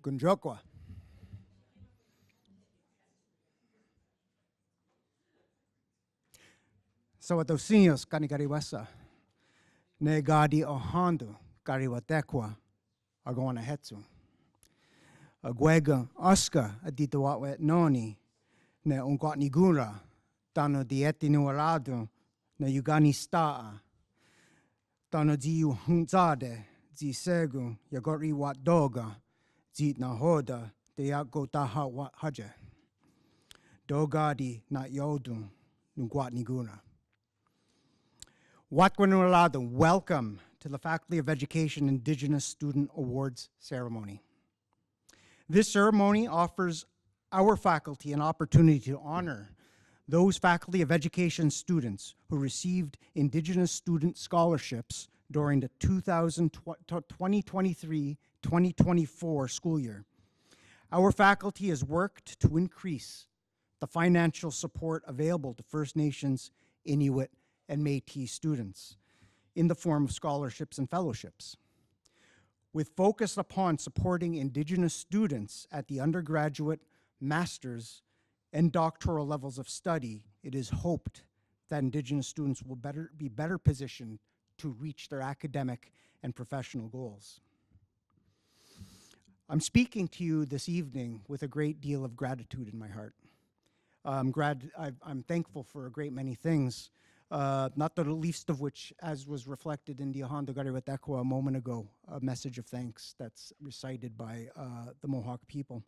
Gunjokwa. So at those seniors, Kanikariwasa, ne gadi ohandu, Kariwatekwa, are going ahead to. A gwega Oscar, a ditawatwet noni, ne ungwatni gura, tano dieti nuaradu, ne yugani staa, tano diu hunzade, zi segu, yagori wat doga, zit na hoda, de yago taha wat haja. Dogadi na yodu, nungwatni gura. Watwanuraladu, welcome to the Faculty of Education Indigenous Student Awards ceremony. This ceremony offers our faculty an opportunity to honor those Faculty of Education students who received Indigenous student scholarships during the 2023-2024 school year. Our faculty has worked to increase the financial support available to First Nations, Inuit, and Métis students in the form of scholarships and fellowships. With focus upon supporting Indigenous students at the undergraduate, master's, and doctoral levels of study, it is hoped that Indigenous students will be better positioned to reach their academic and professional goals. I'm speaking to you this evening with a great deal of gratitude in my heart. I'm thankful for a great many things, not the least of which, as was reflected in the Ahanda Gariwatekwa a moment ago, a message of thanks that's recited by the Mohawk people.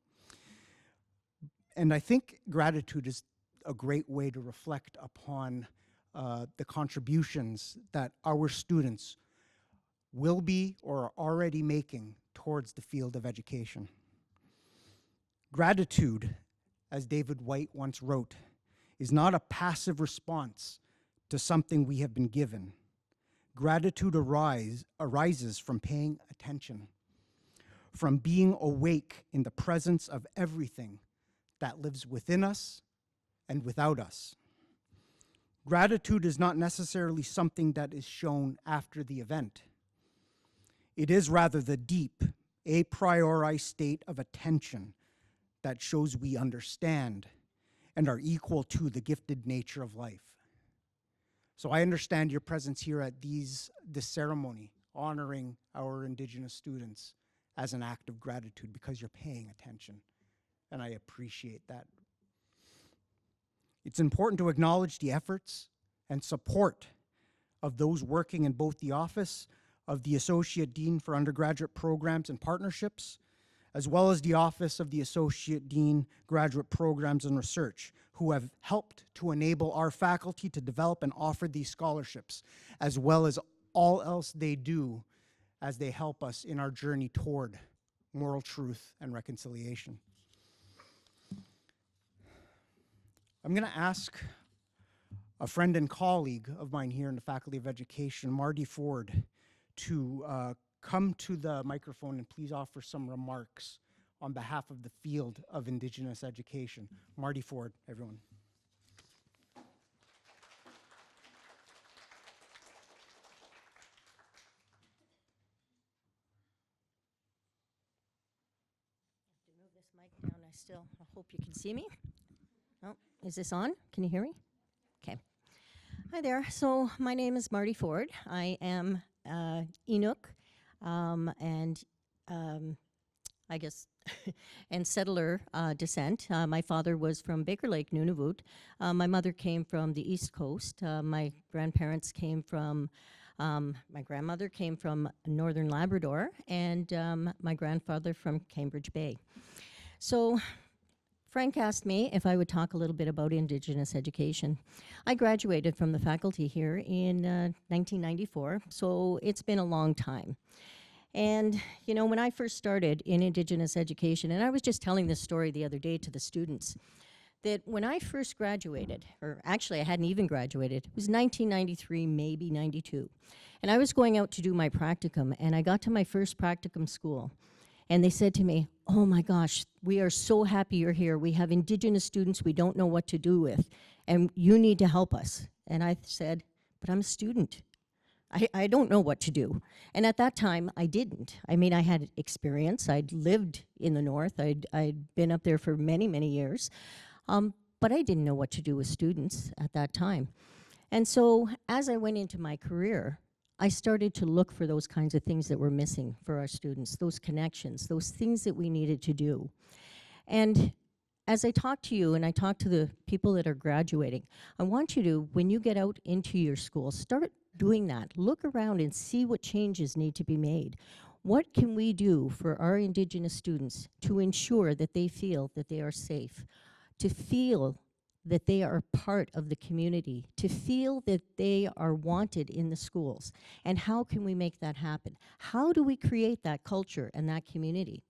And I think gratitude is a great way to reflect upon the contributions that our students will be or are already making towards the field of education. Gratitude, as David White once wrote, is not a passive response to something we have been given. Gratitude arises from paying attention, from being awake in the presence of everything that lives within us and without us. Gratitude is not necessarily something that is shown after the event. It is rather the deep, a priori state of attention that shows we understand and are equal to the gifted nature of life. So I understand your presence here at this ceremony, honoring our Indigenous students as an act of gratitude because you're paying attention, and I appreciate that. It's important to acknowledge the efforts and support of those working in both the Office of the Associate Dean for Undergraduate Programs and Partnerships, as well as the Office of the Associate Dean, Graduate Programs and Research, who have helped to enable our faculty to develop and offer these scholarships, as well as all else they do as they help us in our journey toward moral truth and reconciliation. I'm going to ask a friend and colleague of mine here in the Faculty of Education, Marty Ford, to come to the microphone and please offer some remarks on behalf of the field of Indigenous education. Marty Ford, everyone. I have to move this mic down. I hope you can see me. Oh, is this on? Can you hear me? Okay. Hi there. So my name is Marty Ford. I am Inuk and I guess, and settler descent. My father was from Baker Lake, Nunavut. My mother came from the East Coast. My grandparents came from, my grandmother came from Northern Labrador, and my grandfather from Cambridge Bay. So Frank asked me if I would talk a little bit about Indigenous education. I graduated from the faculty here in 1994, so it's been a long time. And, you know, when I first started in Indigenous education, and I was just telling this story the other day to the students, that when I first graduated, or actually I hadn't even graduated, it was 1993, maybe 92. And I was going out to do my practicum, and I got to my first practicum school. And they said to me, oh my gosh, we are so happy you're here. We have Indigenous students we don't know what to do with, and you need to help us. And I said, but I'm a student. I don't know what to do. And at that time, I didn't. I mean, I had experience. I'd lived in the north. I'd been up there for many, many years. But I didn't know what to do with students at that time. And so as I went into my career, I started to look for those kinds of things that were missing for our students, those connections, those things that we needed to do. And as I talk to you and I talk to the people that are graduating, I want you to, when you get out into your school, start doing that. Look around and see what changes need to be made. What can we do for our Indigenous students to ensure that they feel that they are safe, to feel that they are part of the community, to feel that they are wanted in the schools? And how can we make that happen? How do we create that culture and that community?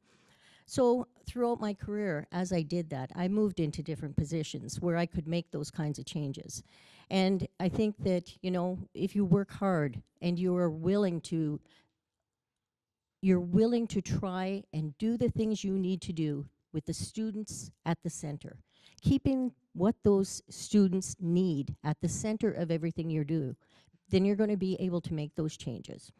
So throughout my career, as I did that, I moved into different positions where I could make those kinds of changes. And I think that, you know, if you work hard and you're willing to try and do the things you need to do with the students at the center, keeping what those students need at the center of everything you do, then you're going to be able to make those changes.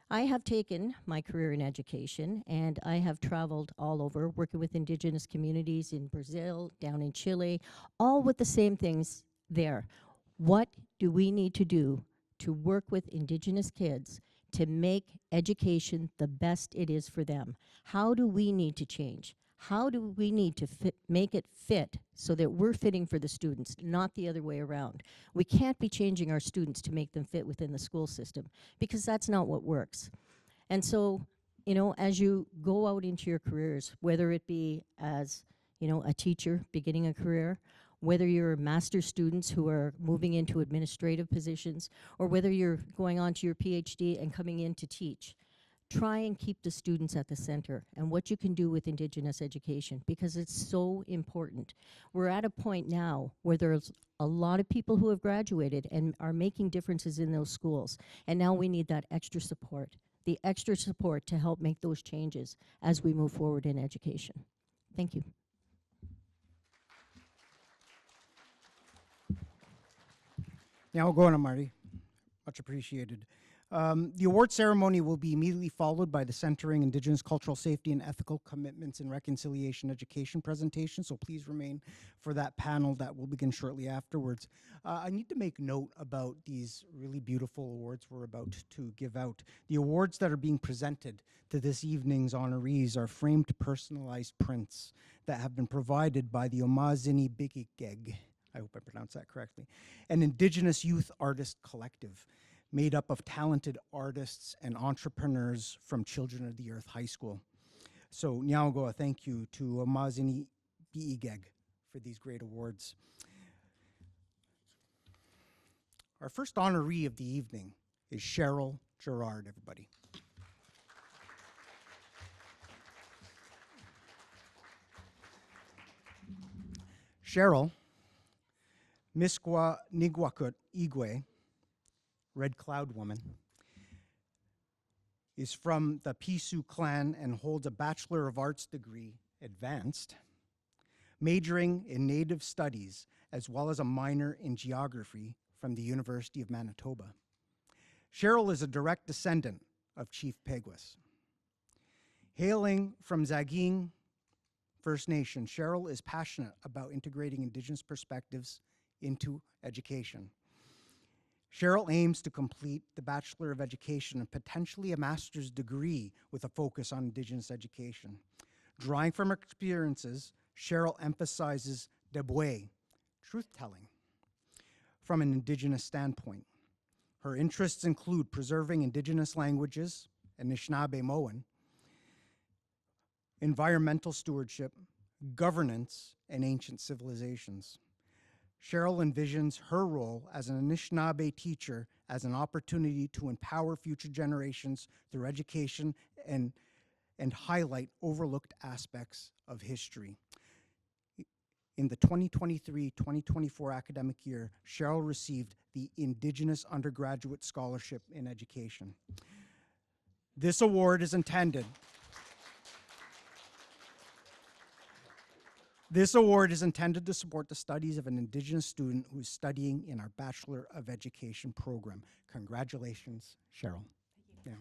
I have taken my career in education and I have traveled all over working with Indigenous communities in Brazil, down in Chile, all with the same things there. What do we need to do to work with Indigenous kids to make education the best it is for them? How do we need to change? How do we need to make it fit so that we're fitting for the students, not the other way around? We can't be changing our students to make them fit within the school system because that's not what works. And so, you know, as you go out into your careers, whether it be as, you know, a teacher beginning a career, whether you're master's students who are moving into administrative positions, or whether you're going on to your PhD and coming in to teach, try and keep the students at the center and what you can do with Indigenous education, because it's so important. We're at a point now where there's a lot of people who have graduated and are making differences in those schools, and now we need that extra support, the extra support to help make those changes as we move forward in education. Thank you. Now we'll go on, Marty. Much appreciated. The award ceremony will be immediately followed by the Centering Indigenous Cultural Safety and Ethical Commitments in Reconciliation Education presentation, so please remain for that panel that will begin shortly afterwards. I need to make note about these really beautiful awards we're about to give out. The awards that are being presented to this evening's honorees are framed personalized prints that have been provided by the Omazini Bigigeg, I hope I pronounced that correctly, an Indigenous youth artist collective made up of talented artists and entrepreneurs from Children of the Earth High School. So Nyaogo, a thank you to Omazini Bigigeg for these great awards. Our first honoree of the evening is Cheryl Gerard, everybody. Cheryl Miskwa Nigwakut Igwe, Red Cloud Woman, is from the Pisu clan and holds a Bachelor of Arts degree, advanced, majoring in Native Studies as well as a minor in Geography from the University of Manitoba. Cheryl is a direct descendant of Chief Peguis. Hailing from Zagin First Nation, Cheryl is passionate about integrating Indigenous perspectives into education. Cheryl aims to complete the Bachelor of Education and potentially a master's degree with a focus on Indigenous education. Drawing from her experiences, Cheryl emphasizes debwe, truth-telling, from an Indigenous standpoint. Her interests include preserving Indigenous languages, Anishinaabe-Moan, environmental stewardship, governance, and ancient civilizations. Cheryl envisions her role as an Anishinaabe teacher as an opportunity to empower future generations through education and highlight overlooked aspects of history. In the 2023-2024 academic year, Cheryl received the Indigenous Undergraduate Scholarship in Education. This award is intended This award is intended to support the studies of an Indigenous student who is studying in our Bachelor of Education program. Congratulations, Cheryl. Yeah.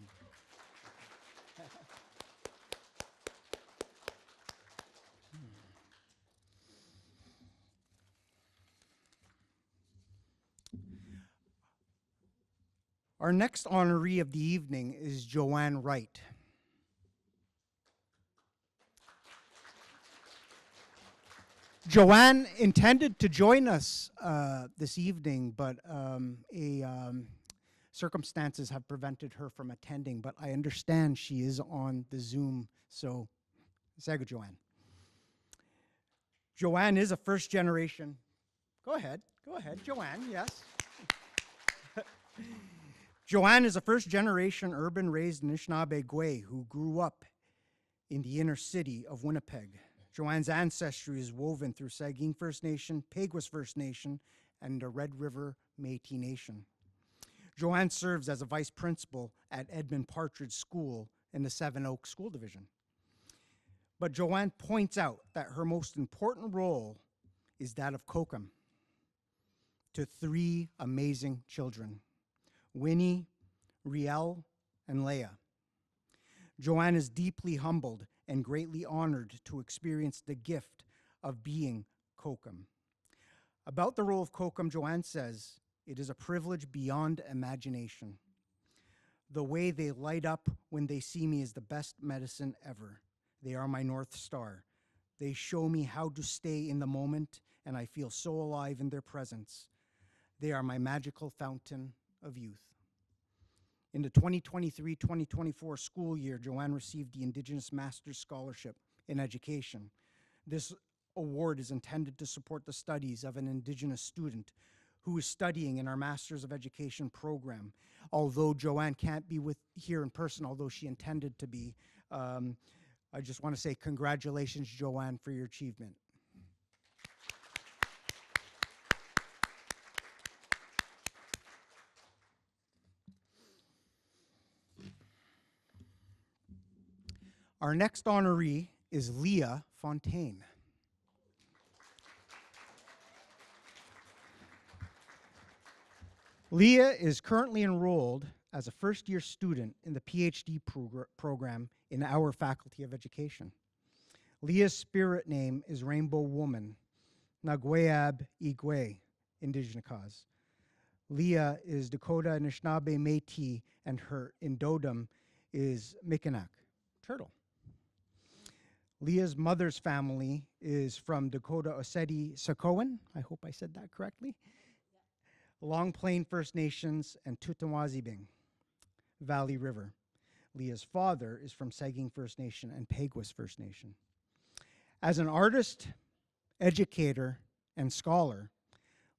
Our next honoree of the evening is Joanne Wright. Joanne intended to join us this evening, but circumstances have prevented her from attending, but I understand she is on the Zoom, so Saga Joanne. Joanne is a first generation, go ahead, Joanne, yes. Joanne is a first generation urban raised Anishinaabe Gwe who grew up in the inner city of Winnipeg. Joanne's ancestry is woven through Saugeen First Nation, Peguis First Nation, and the Red River Métis Nation. Joanne serves as a vice principal at Edmund Partridge School in the Seven Oaks School Division. But Joanne points out that her most important role is that of Kokum to three amazing children, Winnie, Riel, and Leah. Joanne is deeply humbled and greatly honored to experience the gift of being Kokum. About the role of Kokum, Joanne says, it is a privilege beyond imagination. The way they light up when they see me is the best medicine ever. They are my North Star. They show me how to stay in the moment, and I feel so alive in their presence. They are my magical fountain of youth. In the 2023-2024 school year, Joanne received the Indigenous Master's Scholarship in Education. This award is intended to support the studies of an Indigenous student who is studying in our Master's of Education program. Although Joanne can't be here in person, although she intended to be, I just want to say congratulations, Joanne, for your achievement. Our next honoree is Leah Fontaine. Leah is currently enrolled as a first-year student in the PhD program in our Faculty of Education. Leah's spirit name is Rainbow Woman, Nagweab Igwe, Indigenous. Leah is Dakota Anishinaabe Métis, and her Indodum is Mikanak, Turtle. Leah's mother's family is from Dakota Oseti Sakoan, I hope I said that correctly, Long Plain First Nations, and Tutawazibing, Valley River. Leah's father is from Saugeen First Nation and Peguis First Nation. As an artist, educator, and scholar,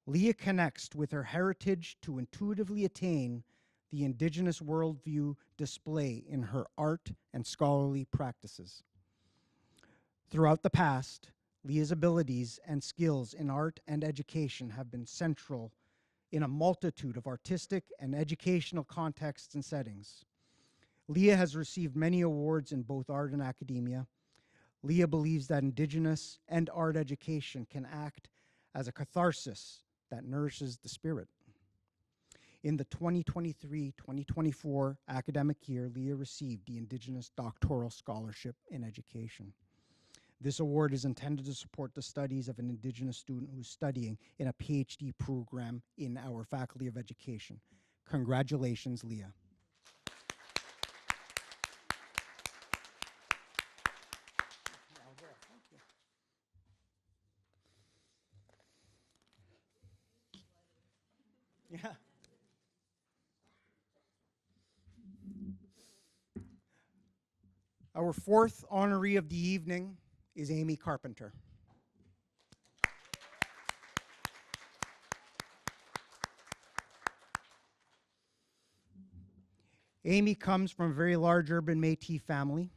Leah connects with her heritage to intuitively attain the Indigenous worldview display in her art and scholarly practices. Throughout the past, Leah's abilities and skills in art and education have been central in a multitude of artistic and educational contexts and settings. Leah has received many awards in both art and academia. Leah believes that Indigenous and art education can act as a catharsis that nourishes the spirit. In the 2023-2024 academic year, Leah received the Indigenous Doctoral Scholarship in Education. This award is intended to support the studies of an Indigenous student who's studying in a PhD program in our Faculty of Education. Congratulations, Leah. Yeah. Our fourth honoree of the evening is Amy Carpenter. Amy comes from a very large urban Métis family.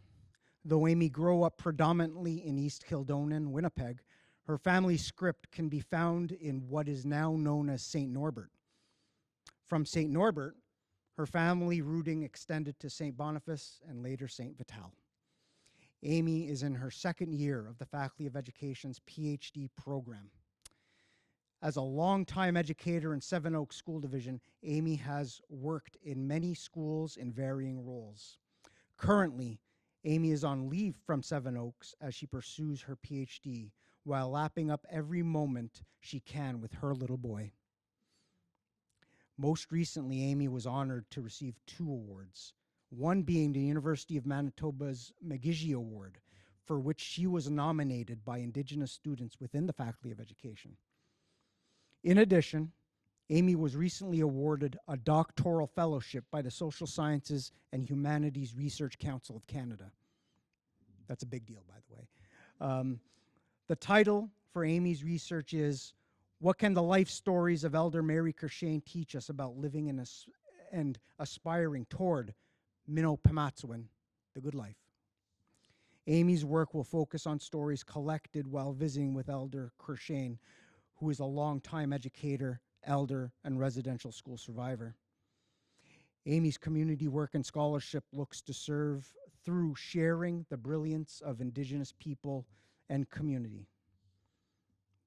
Though Amy grew up predominantly in East Kildonan, Winnipeg, her family's script can be found in what is now known as St. Norbert. From St. Norbert, her family rooting extended to St. Boniface and later St. Vital. Amy is in her second year of the Faculty of Education's PhD program. As a longtime educator in Seven Oaks School Division, Amy has worked in many schools in varying roles. Currently, Amy is on leave from Seven Oaks as she pursues her PhD while lapping up every moment she can with her little boy. Most recently, Amy was honored to receive 2 awards, one being the University of Manitoba's McGigie Award, for which she was nominated by Indigenous students within the Faculty of Education. In addition, Amy was recently awarded a doctoral fellowship by the Social Sciences and Humanities Research Council of Canada. That's a big deal, by the way. The title for Amy's research is, "What Can the Life Stories of Elder Mary Kershane Teach Us About Living in and Aspiring Toward Minnow Pamatsuan, the Good Life?" Amy's work will focus on stories collected while visiting with Elder Kershane, who is a longtime educator, elder, and residential school survivor. Amy's community work and scholarship looks to serve through sharing the brilliance of Indigenous people and community.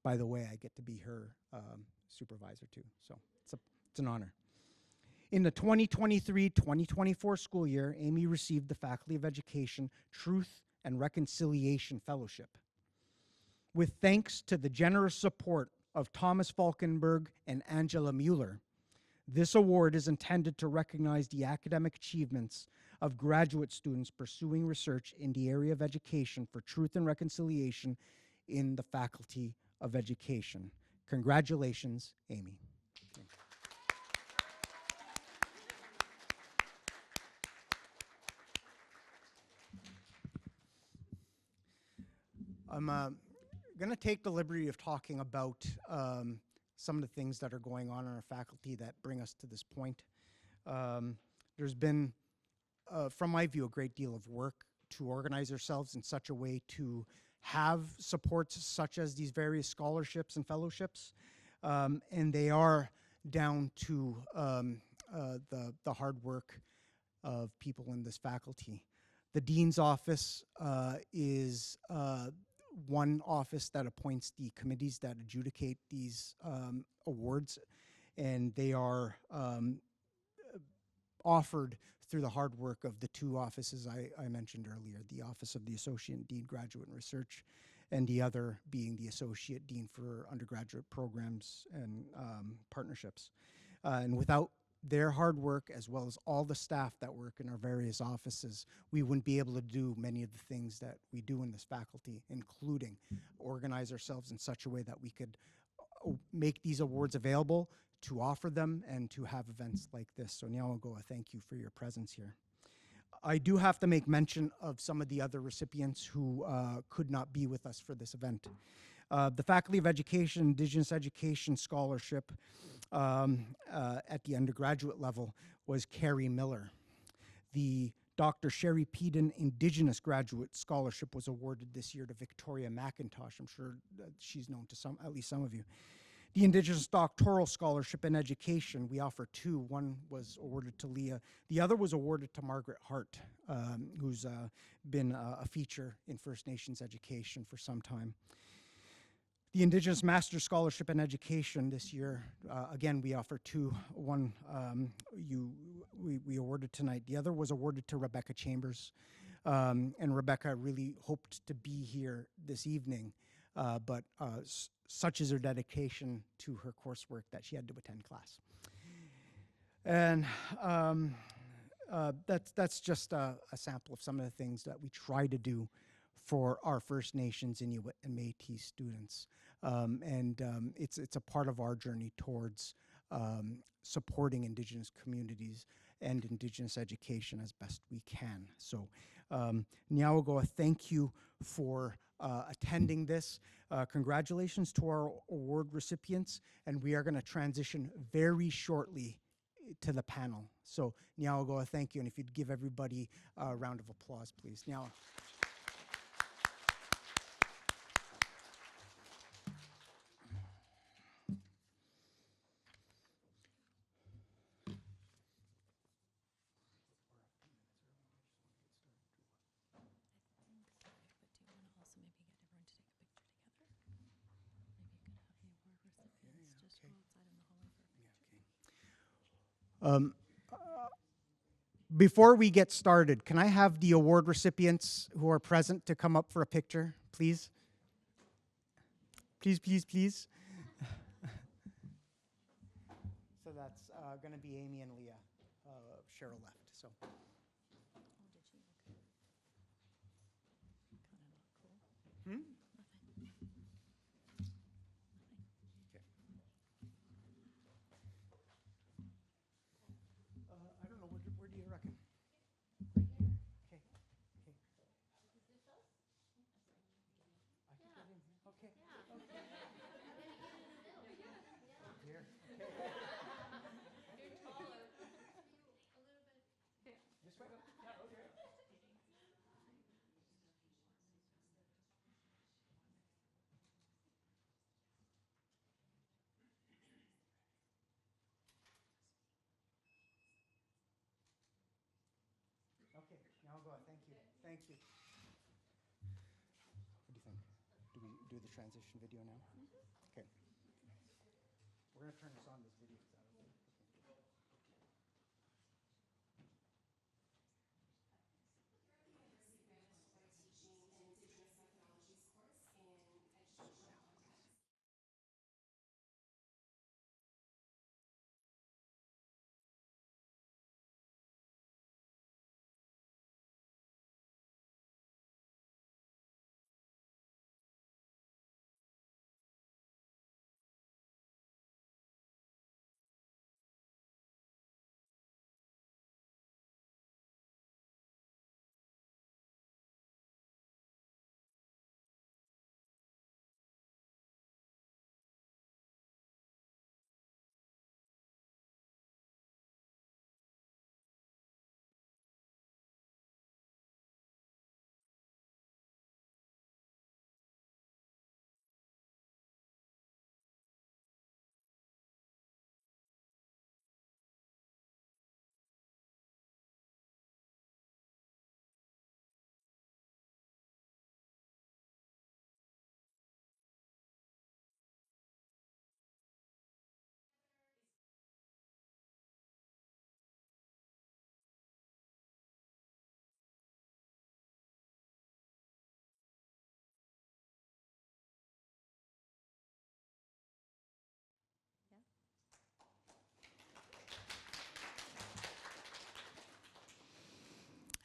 By the way, I get to be her supervisor too, so it's an honor. In the 2023-2024 school year, Amy received the Faculty of Education Truth and Reconciliation Fellowship. With thanks to the generous support of Thomas Falkenberg and Angela Mueller, this award is intended to recognize the academic achievements of graduate students pursuing research in the area of education for truth and reconciliation in the Faculty of Education. Congratulations, Amy. I'm going to take the liberty of talking about some of the things that are going on in our faculty that bring us to this point. There's been, from my view, a great deal of work to organize ourselves in such a way to have supports such as these various scholarships and fellowships, and they are down to the hard work of people in this faculty. The Dean's Office is one office that appoints the committees that adjudicate these awards, and they are offered through the hard work of the 2 offices I mentioned earlier, the Office of the Associate Dean, Graduate and Research, and the other being the Associate Dean for Undergraduate Programs and Partnerships. And without their hard work, as well as all the staff that work in our various offices, we wouldn't be able to do many of the things that we do in this faculty, including organize ourselves in such a way that we could make these awards available, to offer them, and to have events like this. So Nyawagoa, thank you for your presence here. I do have to make mention of some of the other recipients who could not be with us for this event. The Faculty of Education Indigenous Education Scholarship at the undergraduate level was Carrie Miller. The Dr. Sherry Peden Indigenous Graduate Scholarship was awarded this year to Victoria McIntosh. I'm sure that she's known to at least some of you. The Indigenous Doctoral Scholarship in Education, we offer 2. One was awarded to Leah. The other was awarded to Margaret Hart, who's been a feature in First Nations education for some time. The Indigenous Master Scholarship in Education this year, again, we offer 2. One we awarded tonight. The other was awarded to Rebecca Chambers. And Rebecca really hoped to be here this evening, but such is her dedication to her coursework that she had to attend class. And that's just a sample of some of the things that we try to do for our First Nations, Inuit, and Métis students. It's a part of our journey towards supporting Indigenous communities and Indigenous education as best we can. So Nyawagoa, thank you for attending this. Congratulations to our award recipients, and we are going to transition very shortly to the panel. So Nyawagoa, thank you, and if you'd give everybody a round of applause, please. Nyawa. Before we get started, can I have the award recipients who are present to come up for a picture, please? Please, please, please. So that's going to be Amy and Leah. Cheryl left, so. Hmm? I don't know, where do you reckon? Right here? Okay. Okay. Is this us? I can get in. Okay. Okay. Here. Okay. You're taller. This way? Yeah, okay. Okay, now go. Thank you. Thank you. What do you think? Do we do the transition video now? Okay. We're going to turn this on, this video. Is that okay?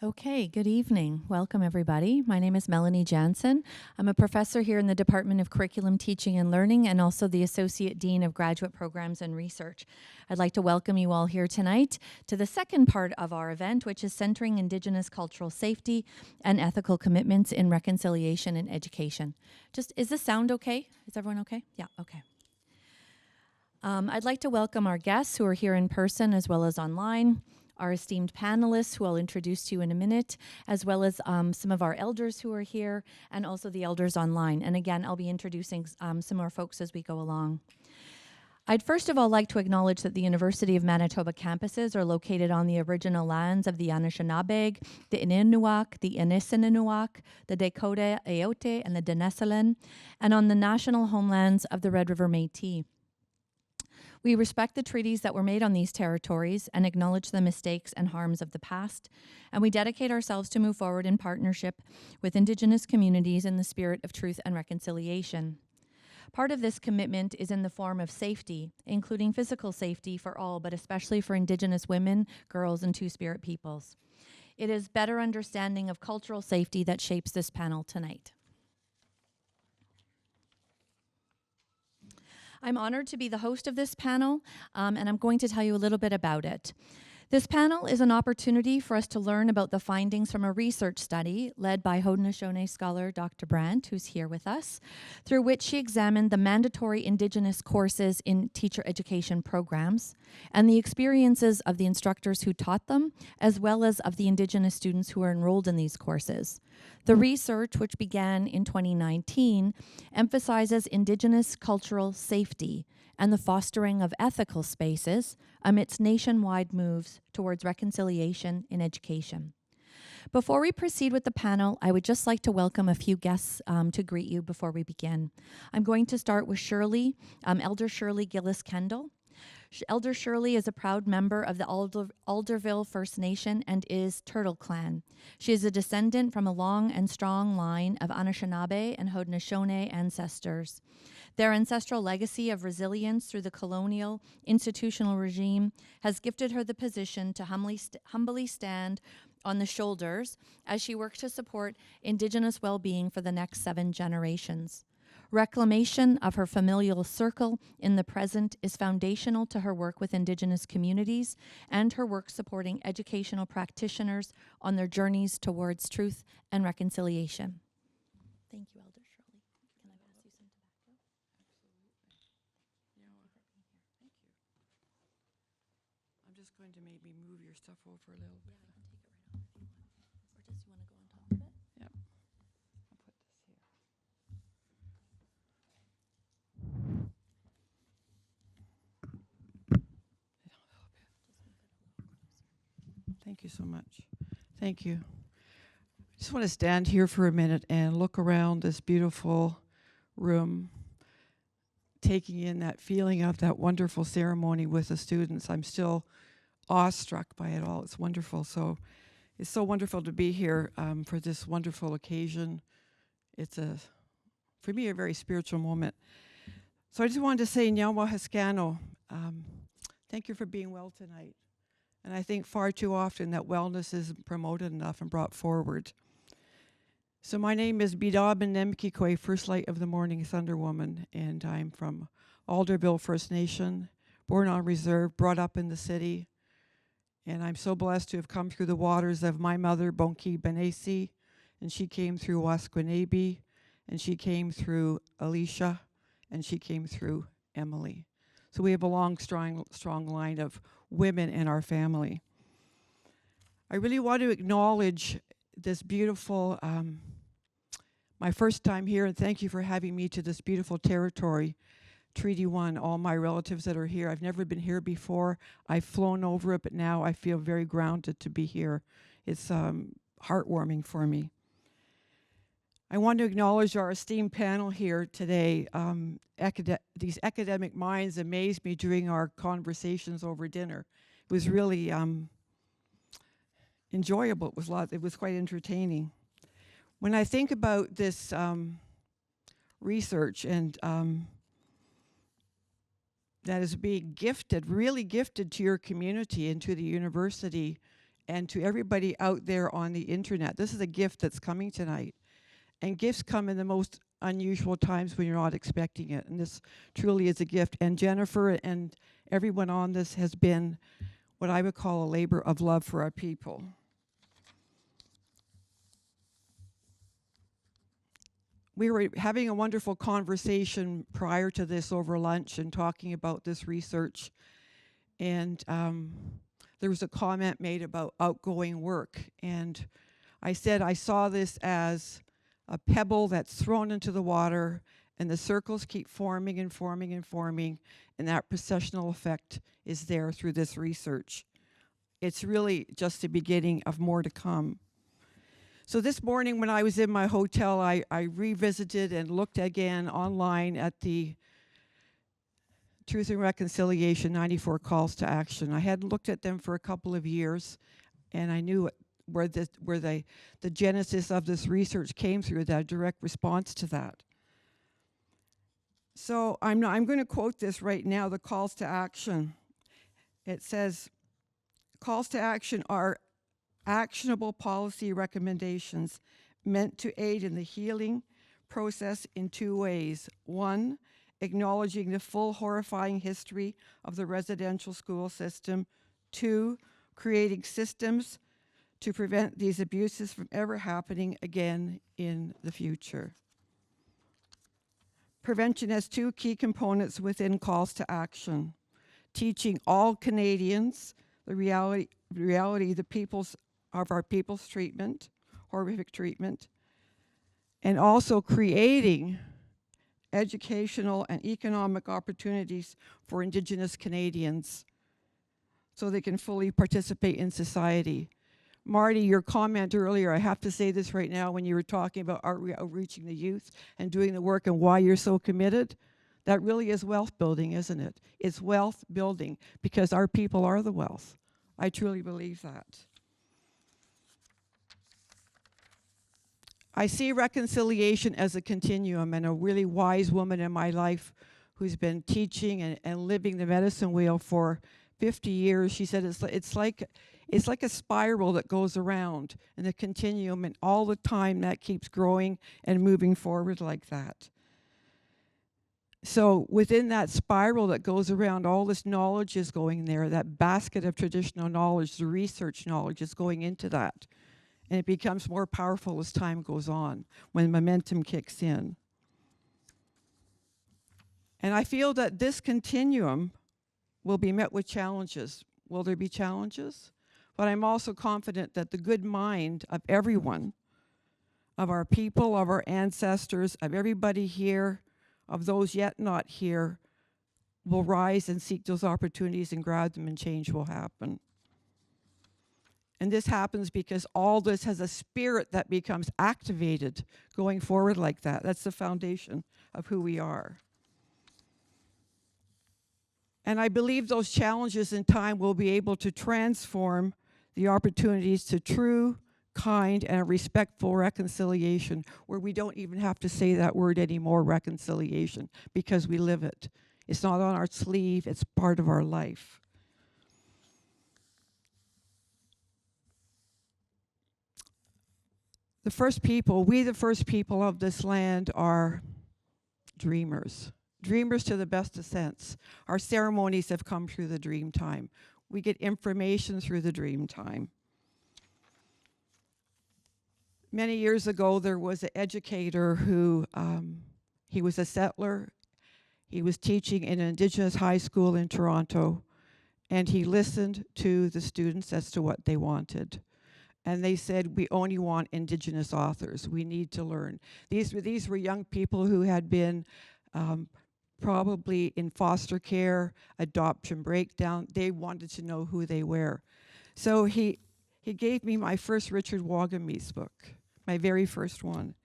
Okay, good evening. Welcome, everybody. My name is Melanie Jansen. I'm a professor here in the Department of Curriculum, Teaching and Learning, and also the Associate Dean of Graduate Programs and Research. I'd like to welcome you all here tonight to the second part of our event, which is Centering Indigenous Cultural Safety and Ethical Commitments in Reconciliation and Education. Is this sound okay? Is everyone okay? Yeah, okay. I'd like to welcome our guests who are here in person as well as online, our esteemed panelists who I'll introduce to you in a minute, as well as some of our elders who are here, and also the elders online. And again, I'll be introducing some more folks as we go along. I'd first of all like to acknowledge that the University of Manitoba campuses are located on the original lands of the Anishinaabe, the Inunuak, the Inisinaanuak, the Dakota Aote, and the Denesalin, and on the national homelands of the Red River Métis. We respect the treaties that were made on these territories and acknowledge the mistakes and harms of the past, and we dedicate ourselves to move forward in partnership with Indigenous communities in the spirit of truth and reconciliation. Part of this commitment is in the form of safety, including physical safety for all, but especially for Indigenous women, girls, and Two-Spirit peoples. It is better understanding of cultural safety that shapes this panel tonight. I'm honored to be the host of this panel, and I'm going to tell you a little bit about it. This panel is an opportunity for us to learn about the findings from a research study led by Haudenosaunee scholar Dr. Brant, who's here with us, through which she examined the mandatory Indigenous courses in teacher education programs and the experiences of the instructors who taught them, as well as of the Indigenous students who are enrolled in these courses. The research, which began in 2019, emphasizes Indigenous cultural safety and the fostering of ethical spaces amidst nationwide moves towards reconciliation in education. Before we proceed with the panel, I would just like to welcome a few guests to greet you before we begin. I'm going to start with Shirley, Elder Shirley Gillis-Kendall. Elder Shirley is a proud member of the Alderville First Nation and is Turtle Clan. She is a descendant from a long and strong line of Anishinaabe and Haudenosaunee ancestors. Their ancestral legacy of resilience through the colonial institutional regime has gifted her the position to humbly stand on the shoulders as she works to support Indigenous well-being for the next 7 generations. Reclamation of her familial circle in the present is foundational to her work with Indigenous communities and her work supporting educational practitioners on their journeys towards truth and reconciliation. Thank you, Elder Shirley. Can I pass you some tobacco? Thank you. I'm just going to maybe move your stuff over a little bit. Yeah, I can take it right off if you want. Or just you want to go on top of it? Yep. I'll put this here. Thank you so much. Thank you. Just want to stand here for a minute and look around this beautiful room, taking in that feeling of that wonderful ceremony with the students. I'm still awestruck by it all. It's wonderful. So it's so wonderful to be here for this wonderful occasion. It's for me, a very spiritual moment. So I just wanted to say, Nyawa Haskano, thank you for being well tonight. And I think far too often that wellness isn't promoted enough and brought forward. So my name is Bidabin Nemkikwe, First Light of the Morning Thunder Woman, and I'm from Alderville First Nation, born on reserve, brought up in the city. And I'm so blessed to have come through the waters of my mother, Bonki Benesi, and she came through Wasquenabe, and she came through Alicia, and she came through Emily. So we have a long, strong line of women in our family. I really want to acknowledge this beautiful, my first time here, and thank you for having me to this beautiful territory, Treaty 1, all my relatives that are here. I've never been here before. I've flown over it, but now I feel very grounded to be here. It's heartwarming for me. I want to acknowledge our esteemed panel here today. These academic minds amazed me during our conversations over dinner. It was really enjoyable. It was quite entertaining. When I think about this research and that is being gifted, really gifted to your community and to the university and to everybody out there on the internet, this is a gift that's coming tonight. And gifts come in the most unusual times when you're not expecting it. And this truly is a gift. And Jennifer and everyone on this has been what I would call a labor of love for our people. We were having a wonderful conversation prior to this over lunch and talking about this research. And there was a comment made about outgoing work. And I said I saw this as a pebble that's thrown into the water, and the circles keep forming and forming and forming, and that processional effect is there through this research. It's really just the beginning of more to come. So this morning when I was in my hotel, I revisited and looked again online at the Truth and Reconciliation 94 calls to action. I hadn't looked at them for a couple of years, and I knew where the genesis of this research came through, that direct response to that. So I'm going to quote this right now, the calls to action. It says, calls to action are actionable policy recommendations meant to aid in the healing process in 2 ways. 1, acknowledging the full horrifying history of the residential school system. 2, creating systems to prevent these abuses from ever happening again in the future. Prevention has 2 key components within calls to action: teaching all Canadians the reality of our people's treatment, horrific treatment, and also creating educational and economic opportunities for Indigenous Canadians so they can fully participate in society. Marty, your comment earlier, I have to say this right now, when you were talking about outreaching the youth and doing the work and why you're so committed, That really is wealth building, isn't it? It's wealth building because our people are the wealth. I truly believe that. I see reconciliation as a continuum, and a really wise woman in my life who's been teaching and living the medicine wheel for 50 years, she said it's like a spiral that goes around in a continuum, and all the time that keeps growing and moving forward like that. So within that spiral that goes around, all this knowledge is going there. That basket of traditional knowledge, the research knowledge is going into that. And it becomes more powerful as time goes on, when momentum kicks in. And I feel that this continuum will be met with challenges. Will there be challenges? But I'm also confident that the good mind of everyone, of our people, of our ancestors, of everybody here, of those yet not here, will rise and seek those opportunities and grab them, and change will happen. And this happens because all this has a spirit that becomes activated going forward like that. That's the foundation of who we are. And I believe those challenges in time will be able to transform the opportunities to true, kind, and respectful reconciliation, where we don't even have to say that word anymore, reconciliation, because we live it. It's not on our sleeve, it's part of our life. The first people of this land are dreamers. Dreamers to the best of sense. Our ceremonies have come through the dream time. We get information through the dream time. Many years ago, there was an educator who, he was a settler. He was teaching in an Indigenous high school in Toronto, and he listened to the students as to what they wanted. And they said, we only want Indigenous authors. We need to learn. These were young people who had been probably in foster care, adoption breakdown. They wanted to know who they were. So he gave me my first Richard Wagamese book, my very first one.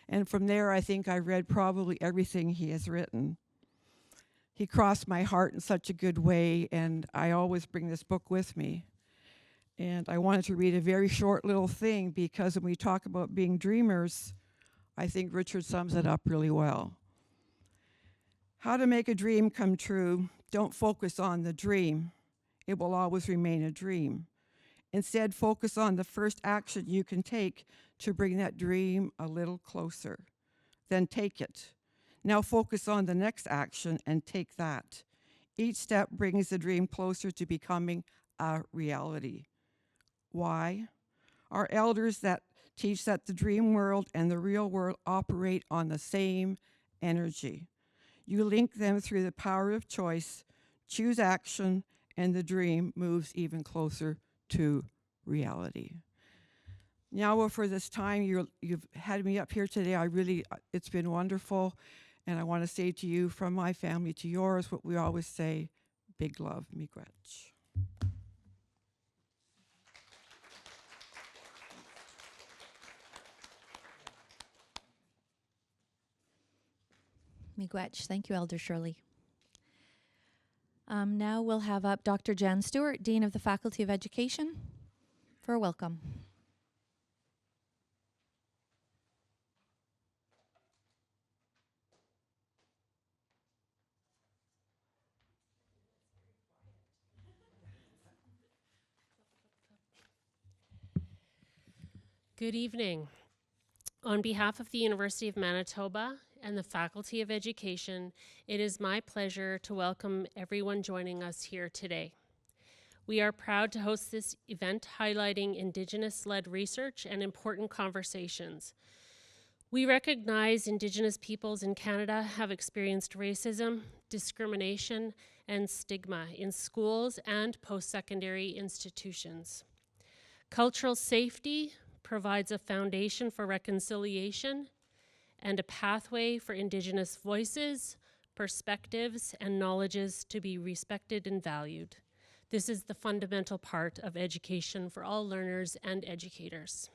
And from there, I think I read probably everything he has written. He crossed my heart in such a good way, and I always bring this book with me. And I wanted to read a very short little thing, because when we talk about being dreamers, I think Richard sums it up really well. How to make a dream come true. Don't focus on the dream. It will always remain a dream. Instead, focus on the first action you can take to bring that dream a little closer. Then take it. Now focus on the next action and take that. Each step brings the dream closer to becoming a reality. Why? Our elders that teach that the dream world and the real world operate on the same energy. You link them through the power of choice, choose action, and the dream moves even closer to reality. Now, for this time, you've had me up here today. It's been wonderful. And I want to say to you, from my family to yours, what we always say, big love, miigwech. Miigwech. Thank you, Elder Shirley. Now we'll have up Dr. Jan Stewart, Dean of the Faculty of Education, for a welcome. Good evening. On behalf of the University of Manitoba and the Faculty of Education, it is my pleasure to welcome everyone joining us here today. We are proud to host this event highlighting Indigenous-led research and important conversations. We recognize Indigenous peoples in Canada have experienced racism, discrimination, and stigma in schools and post-secondary institutions. Cultural safety provides a foundation for reconciliation and a pathway for Indigenous voices, perspectives, and knowledges to be respected and valued. This is the fundamental part of education for all learners and educators.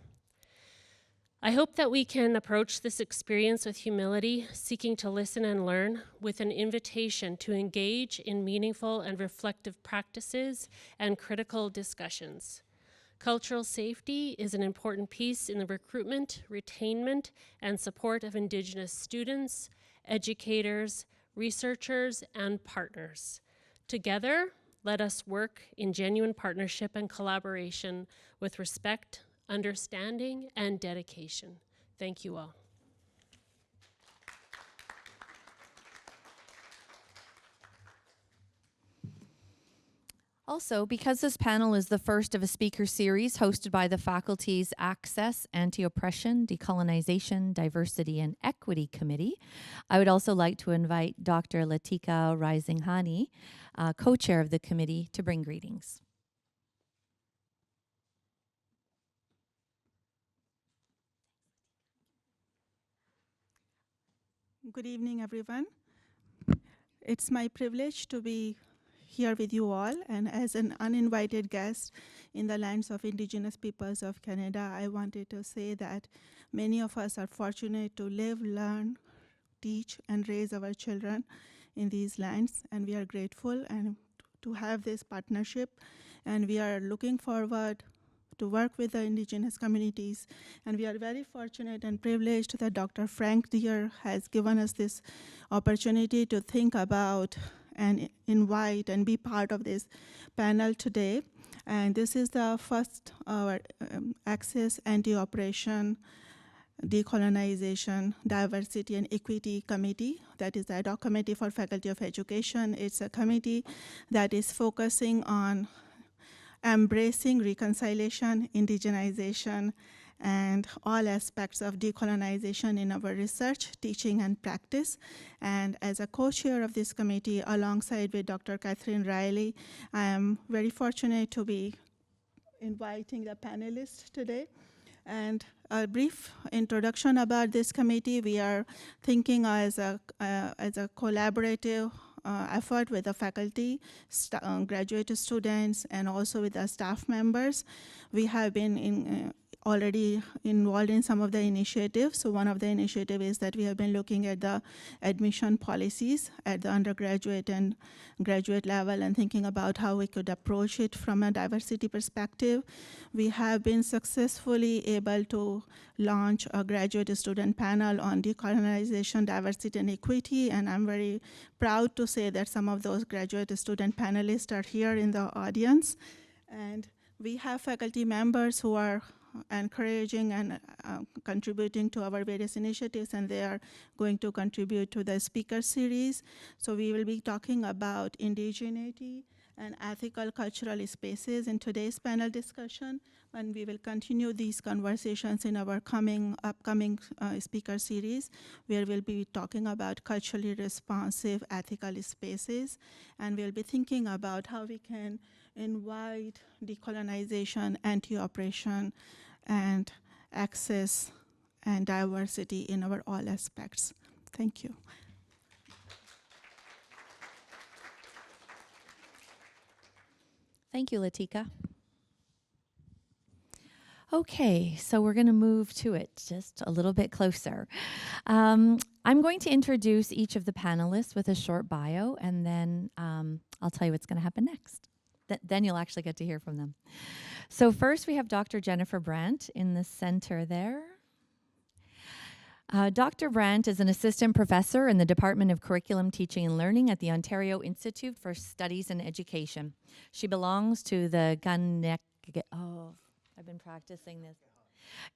I hope that we can approach this experience with humility, seeking to listen and learn, with an invitation to engage in meaningful and reflective practices and critical discussions. Cultural safety is an important piece in the recruitment, retainment, and support of Indigenous students, educators, researchers, and partners. Together, let us work in genuine partnership and collaboration with respect, understanding, and dedication. Thank you all. Also, because this panel is the first of a speaker series hosted by the faculty's Access, Anti-Oppression, Decolonization, Diversity, and Equity Committee, I would also like to invite Dr. Latika Risinghani, co-chair of the committee, to bring greetings. Good evening, everyone. It's my privilege to be here with you all, and as an uninvited guest in the lands of Indigenous peoples of Canada, I wanted to say that many of us are fortunate to live, learn, teach, and raise our children in these lands, and we are grateful and to have this partnership, and we are looking forward to work with the Indigenous communities. And we are very fortunate and privileged that Dr. Frank Deere has given us this opportunity to think about and invite and be part of this panel today. And this is the first Access, Anti-Oppression, Decolonization, Diversity, and Equity Committee. That is the ad hoc committee for Faculty of Education. It's a committee that is focusing on embracing reconciliation, indigenization, and all aspects of decolonization in our research, teaching, and practice. And as a co-chair of this committee, alongside with Dr. Catherine Riley, I am very fortunate to be inviting the panelists today. And a brief introduction about this committee. We are thinking as a collaborative effort with the faculty, graduate students, and also with the staff members. We have been already involved in some of the initiatives. So one of the initiatives is that we have been looking at the admission policies at the undergraduate and graduate level and thinking about how we could approach it from a diversity perspective. We have been successfully able to launch a graduate student panel on decolonization, diversity, and equity, and I'm very proud to say that some of those graduate student panelists are here in the audience. And we have faculty members who are encouraging and contributing to our various initiatives, and they are going to contribute to the speaker series. So we will be talking about indigeneity and ethical cultural spaces in today's panel discussion, and we will continue these conversations in our upcoming speaker series, where we'll be talking about culturally responsive ethical spaces, and we'll be thinking about how we can invite decolonization, anti-oppression, and access and diversity in our all aspects. Thank you. Thank you, Latika. Okay, so we're going to move to it just a little bit closer. I'm going to introduce each of the panelists with a short bio, and then I'll tell you what's going to happen next. Then you'll actually get to hear from them. So first we have Dr. Jennifer Brant in the center there. Dr. Brant is an assistant professor in the Department of Curriculum, Teaching and Learning at the Ontario Institute for Studies in Education. She belongs to the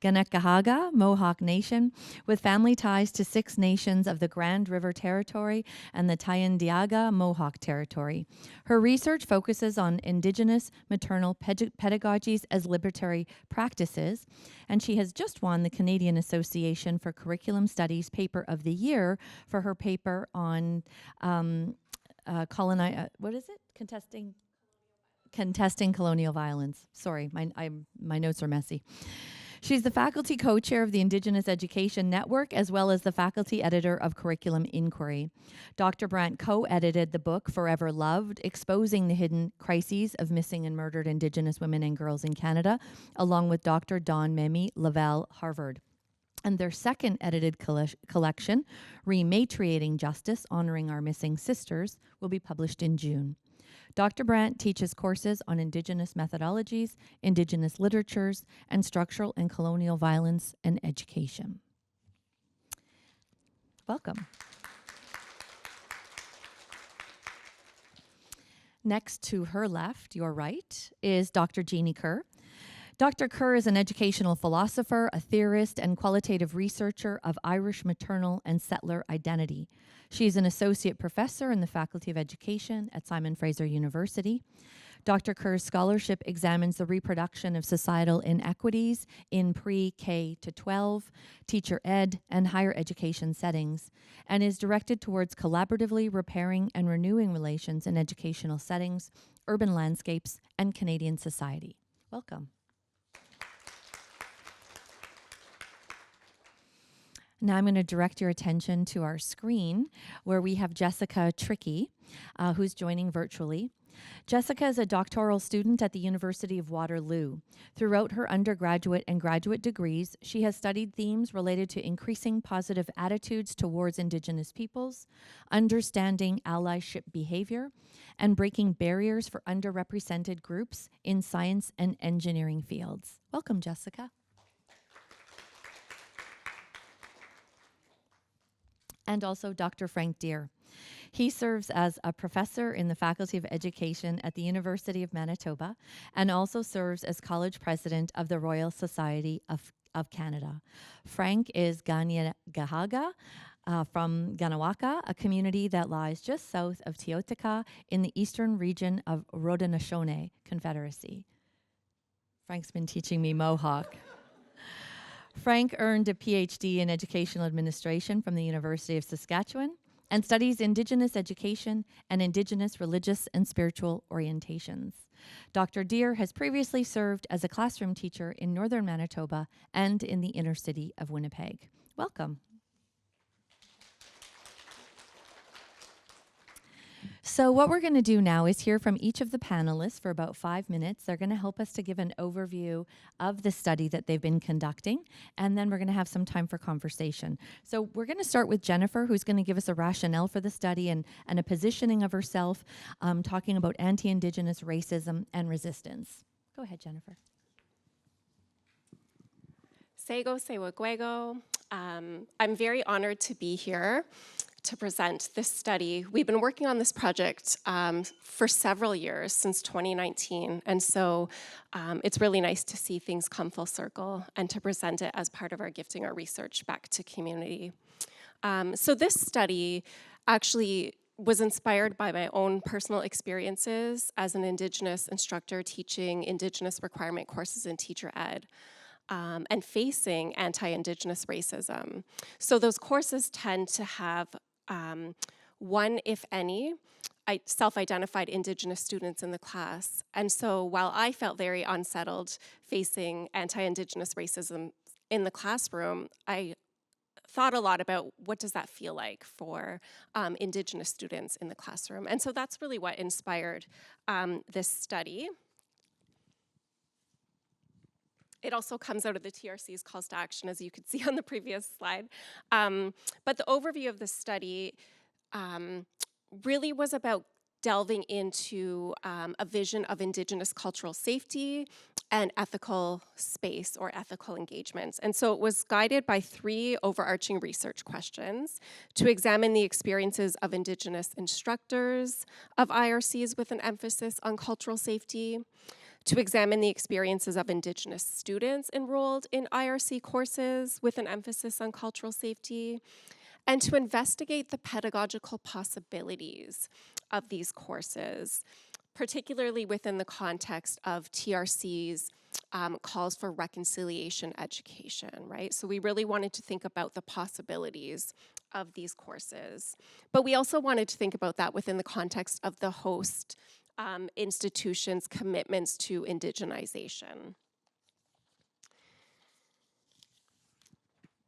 Ganekahaga Mohawk Nation, with family ties to 6 nations of the Grand River Territory and the Tyendinaga Mohawk Territory. Her research focuses on Indigenous maternal pedagogies as liberatory practices, and she has just won the Canadian Association for Curriculum Studies Paper of the Year for her paper on contesting colonial violence. Sorry, my notes are messy. She's the faculty co-chair of the Indigenous Education Network, as well as the faculty editor of Curriculum Inquiry. Dr. Brant co-edited the book Forever Loved, Exposing the Hidden Crises of Missing and Murdered Indigenous Women and Girls in Canada, along with Dr. Dawn Memi Lavelle Harvard. And their second edited collection, Rematriating Justice, Honoring Our Missing Sisters, will be published in June. Dr. Brant teaches courses on Indigenous methodologies, Indigenous literatures, and structural and colonial violence and education. Welcome. Next to her left, your right, is Dr. Jeannie Kerr. Dr. Kerr is an educational philosopher, a theorist, and qualitative researcher of Irish maternal and settler identity. She's an associate professor in the Faculty of Education at Simon Fraser University. Dr. Kerr's scholarship examines the reproduction of societal inequities in pre-K to 12, teacher ed, and higher education settings, and is directed towards collaboratively repairing and renewing relations in educational settings, urban landscapes, and Canadian society. Welcome. Now I'm going to direct your attention to our screen where we have Jessica Trickey, who's joining virtually. Jessica is a doctoral student at the University of Waterloo. Throughout her undergraduate and graduate degrees, she has studied themes related to increasing positive attitudes towards Indigenous peoples, understanding allyship behavior, and breaking barriers for underrepresented groups in science and engineering fields. Welcome, Jessica. And also Dr. Frank Deer. He serves as a professor in the Faculty of Education at the University of Manitoba and also serves as college president of the Royal Society of Canada. Frank is Gahaga from Ganawaka, a community that lies just south of Teotihuacan in the eastern region of Haudenosaunee Confederacy. Frank's been teaching me Mohawk. Frank earned a PhD in Educational Administration from the University of Saskatchewan and studies Indigenous education and Indigenous religious and spiritual orientations. Dr. Deer has previously served as a classroom teacher in northern Manitoba and in the inner city of Winnipeg. Welcome. So what we're going to do now is hear from each of the panelists for about 5 minutes. They're going to help us to give an overview of the study that they've been conducting, and then we're going to have some time for conversation. So we're going to start with Jennifer, who's going to give us a rationale for the study and a positioning of herself, talking about anti-Indigenous racism and resistance. Go ahead, Jennifer. Sego Sewaguego. I'm very honored to be here to present this study. We've been working on this project for several years, since 2019, and so it's really nice to see things come full circle and to present it as part of our Gifting Our Research Back to Community. So this study actually was inspired by my own personal experiences as an Indigenous instructor teaching Indigenous requirement courses in teacher ed. And facing anti-Indigenous racism. So those courses tend to have one, if any, self-identified Indigenous students in the class. And so while I felt very unsettled facing anti-Indigenous racism in the classroom, I thought a lot about what does that feel like for Indigenous students in the classroom. And so that's really what inspired this study. It also comes out of the TRC's calls to action, as you could see on the previous slide. But the overview of the study really was about delving into a vision of Indigenous cultural safety and ethical space or ethical engagements. And so it was guided by 3 overarching research questions to examine the experiences of Indigenous instructors of IRCs with an emphasis on cultural safety, to examine the experiences of Indigenous students enrolled in IRC courses with an emphasis on cultural safety, and to investigate the pedagogical possibilities of these courses, particularly within the context of TRC's calls for reconciliation education, right? So we really wanted to think about the possibilities of these courses. But we also wanted to think about that within the context of the host institutions' commitments to indigenization.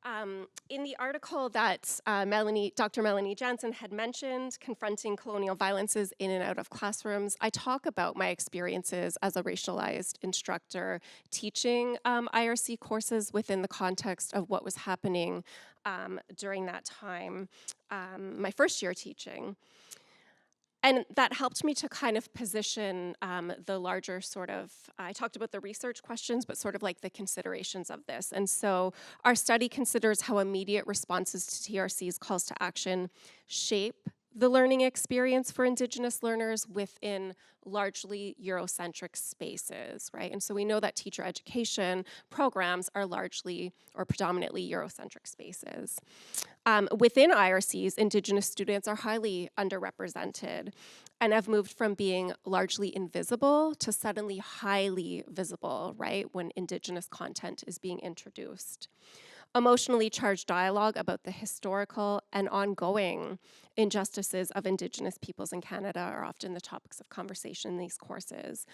In the article that Dr. Melanie Jansen had mentioned, Confronting Colonial Violences in and Out of Classrooms, I talk about my experiences as a racialized instructor teaching IRC courses within the context of what was happening during that time, my first year teaching. And that helped me to kind of position the larger sort of, I talked about the research questions, but sort of like the considerations of this. And so our study considers how immediate responses to TRC's calls to action shape the learning experience for Indigenous learners within largely Eurocentric spaces, right? And so we know that teacher education programs are largely or predominantly Eurocentric spaces. Within IRCs, Indigenous students are highly underrepresented and have moved from being largely invisible to suddenly highly visible, right, when Indigenous content is being introduced. Emotionally charged dialogue about the historical and ongoing injustices of Indigenous peoples in Canada are often the topics of conversation in these courses.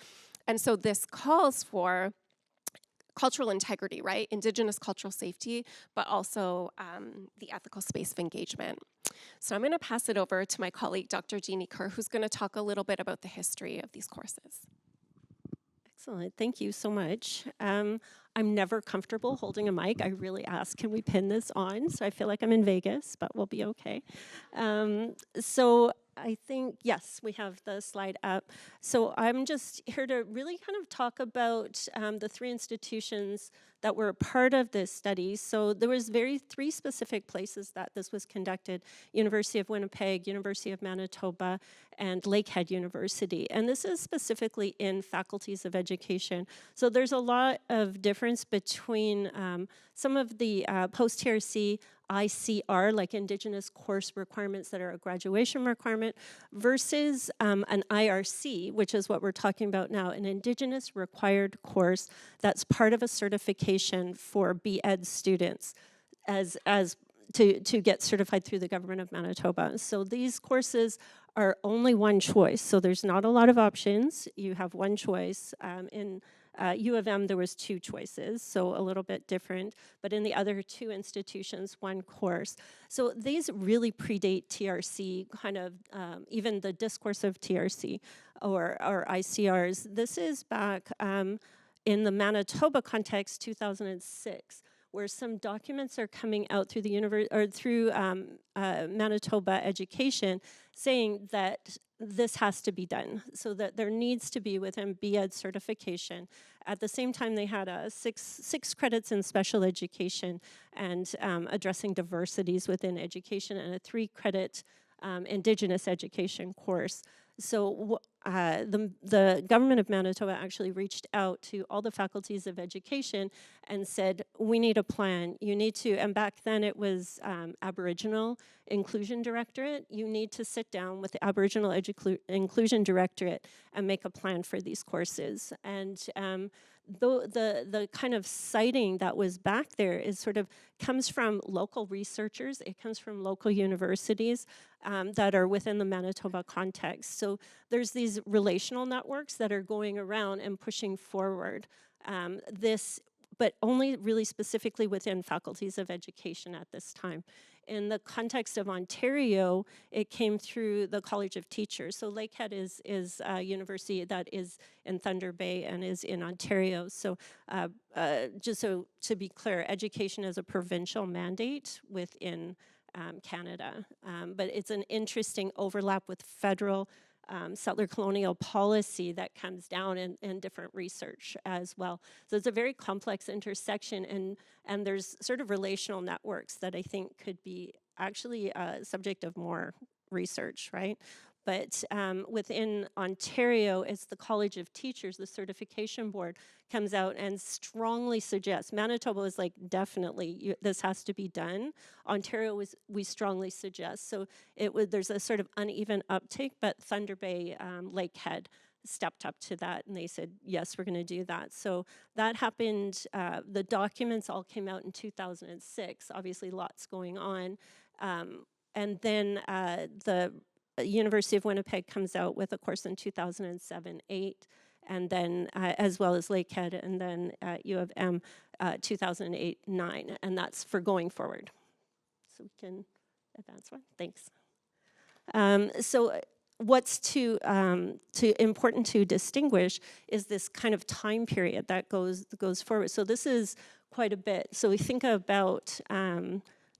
And so this calls for cultural integrity, right? Indigenous cultural safety, but also the ethical space of engagement. So I'm going to pass it over to my colleague, Dr. Jeannie Kerr, who's going to talk a little bit about the history of these courses. Excellent, thank you so much. I'm never comfortable holding a mic. I really ask, can we pin this on? So I feel like I'm in Vegas, but we'll be okay. So I think, yes, we have the slide up. So I'm just here to really kind of talk about the three institutions that were part of this study. So there was three specific places that this was conducted: University of Winnipeg, University of Manitoba, and Lakehead University. And this is specifically in faculties of education. So there's a lot of difference between some of the post-TRC ICR, like Indigenous course requirements that are a graduation requirement, versus an IRC, which is what we're talking about now, an Indigenous required course that's part of a certification for B.Ed students to get certified through the Government of Manitoba. So these courses are only one choice, so there's not a lot of options. You have one choice. In U of M, there was two choices, so a little bit different, but in the other two institutions, one course. So these really predate TRC, kind of even the discourse of TRC or ICRs. This is back in the Manitoba context, 2006, where some documents are coming out through the Manitoba Education, saying that this has to be done, so that there needs to be within B.Ed certification. At the same time, they had six credits in special education and addressing diversities within education, and a 3-credit Indigenous education course. So the Government of Manitoba actually reached out to all the faculties of education and said, we need a plan. You need to, and back then it was Aboriginal Inclusion Directorate. You need to sit down with the Aboriginal Inclusion Directorate and make a plan for these courses. And the kind of citing that was back there is sort of comes from local researchers. It comes from local universities that are within the Manitoba context. So there's these relational networks that are going around and pushing forward this, but only really specifically within faculties of education at this time. In the context of Ontario, it came through the College of Teachers. So Lakehead is a university that is in Thunder Bay and is in Ontario. So just so to be clear, education is a provincial mandate within Canada. But it's an interesting overlap with federal settler colonial policy that comes down in different research as well. So it's a very complex intersection, and there's sort of relational networks that I think could be actually a subject of more research, right? But within Ontario, it's the College of Teachers, the certification board, comes out and strongly suggests. Manitoba is like, definitely, this has to be done. Ontario, we strongly suggest. So there's a sort of uneven uptake, but Thunder Bay, Lakehead stepped up to that, and they said, yes, we're going to do that. So that happened. The documents all came out in 2006, obviously lots going on. And then the University of Winnipeg comes out with a course in 2007-8, and then as well as Lakehead, and then at U of M 2008-9, and that's for going forward. So we can advance one. Thanks. So what's important to distinguish is this kind of time period that goes forward. So this is quite a bit. So we think about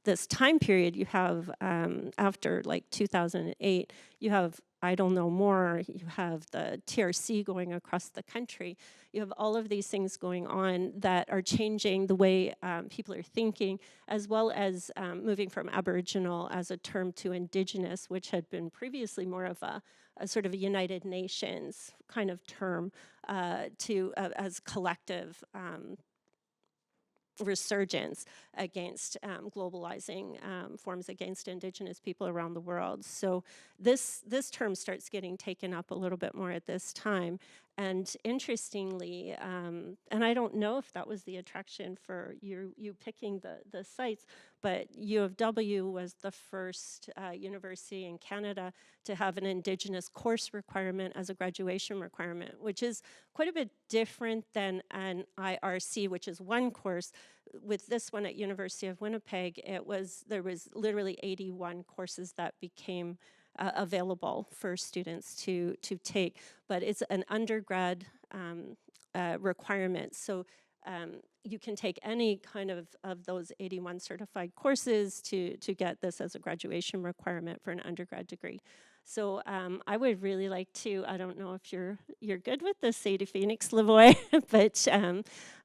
this time period. You have after like 2008, you have I Don't Know More, you have the TRC going across the country. You have all of these things going on that are changing the way people are thinking, as well as moving from Aboriginal as a term to Indigenous, which had been previously more of a sort of a United Nations kind of term to as collective resurgence against globalizing forms against Indigenous people around the world. So this term starts getting taken up a little bit more at this time. And interestingly, and I don't know if that was the attraction for you picking the sites, but U of W was the first university in Canada to have an Indigenous course requirement as a graduation requirement, which is quite a bit different than an IRC, which is one course. With this one at University of Winnipeg, there was literally 81 courses that became available for students to take, but it's an undergrad requirement. So you can take any kind of those 81 certified courses to get this as a graduation requirement for an undergrad degree. So I would really like to, I don't know if you're good with this, Sadie Phoenix Lavoie, but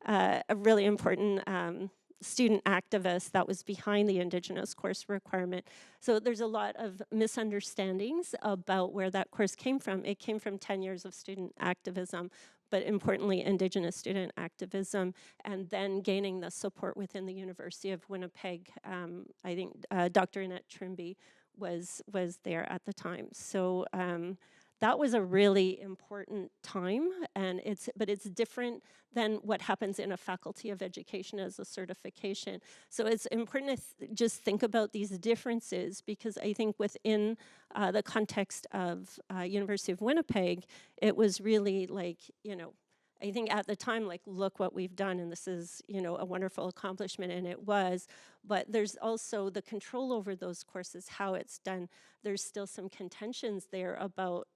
a really important student activist that was behind the Indigenous course requirement. So there's a lot of misunderstandings about where that course came from. It came from 10 years of student activism, but importantly, Indigenous student activism, and then gaining the support within the University of Winnipeg. I think Dr. Annette Trimby was there at the time. So that was a really important time, and it's different than what happens in a faculty of education as a certification. So it's important to just think about these differences, because I think within the context of University of Winnipeg, it was really like, I think at the time, like, look what we've done, and this is, a wonderful accomplishment, and it was, but there's also the control over those courses, how it's done. There's still some contentions there about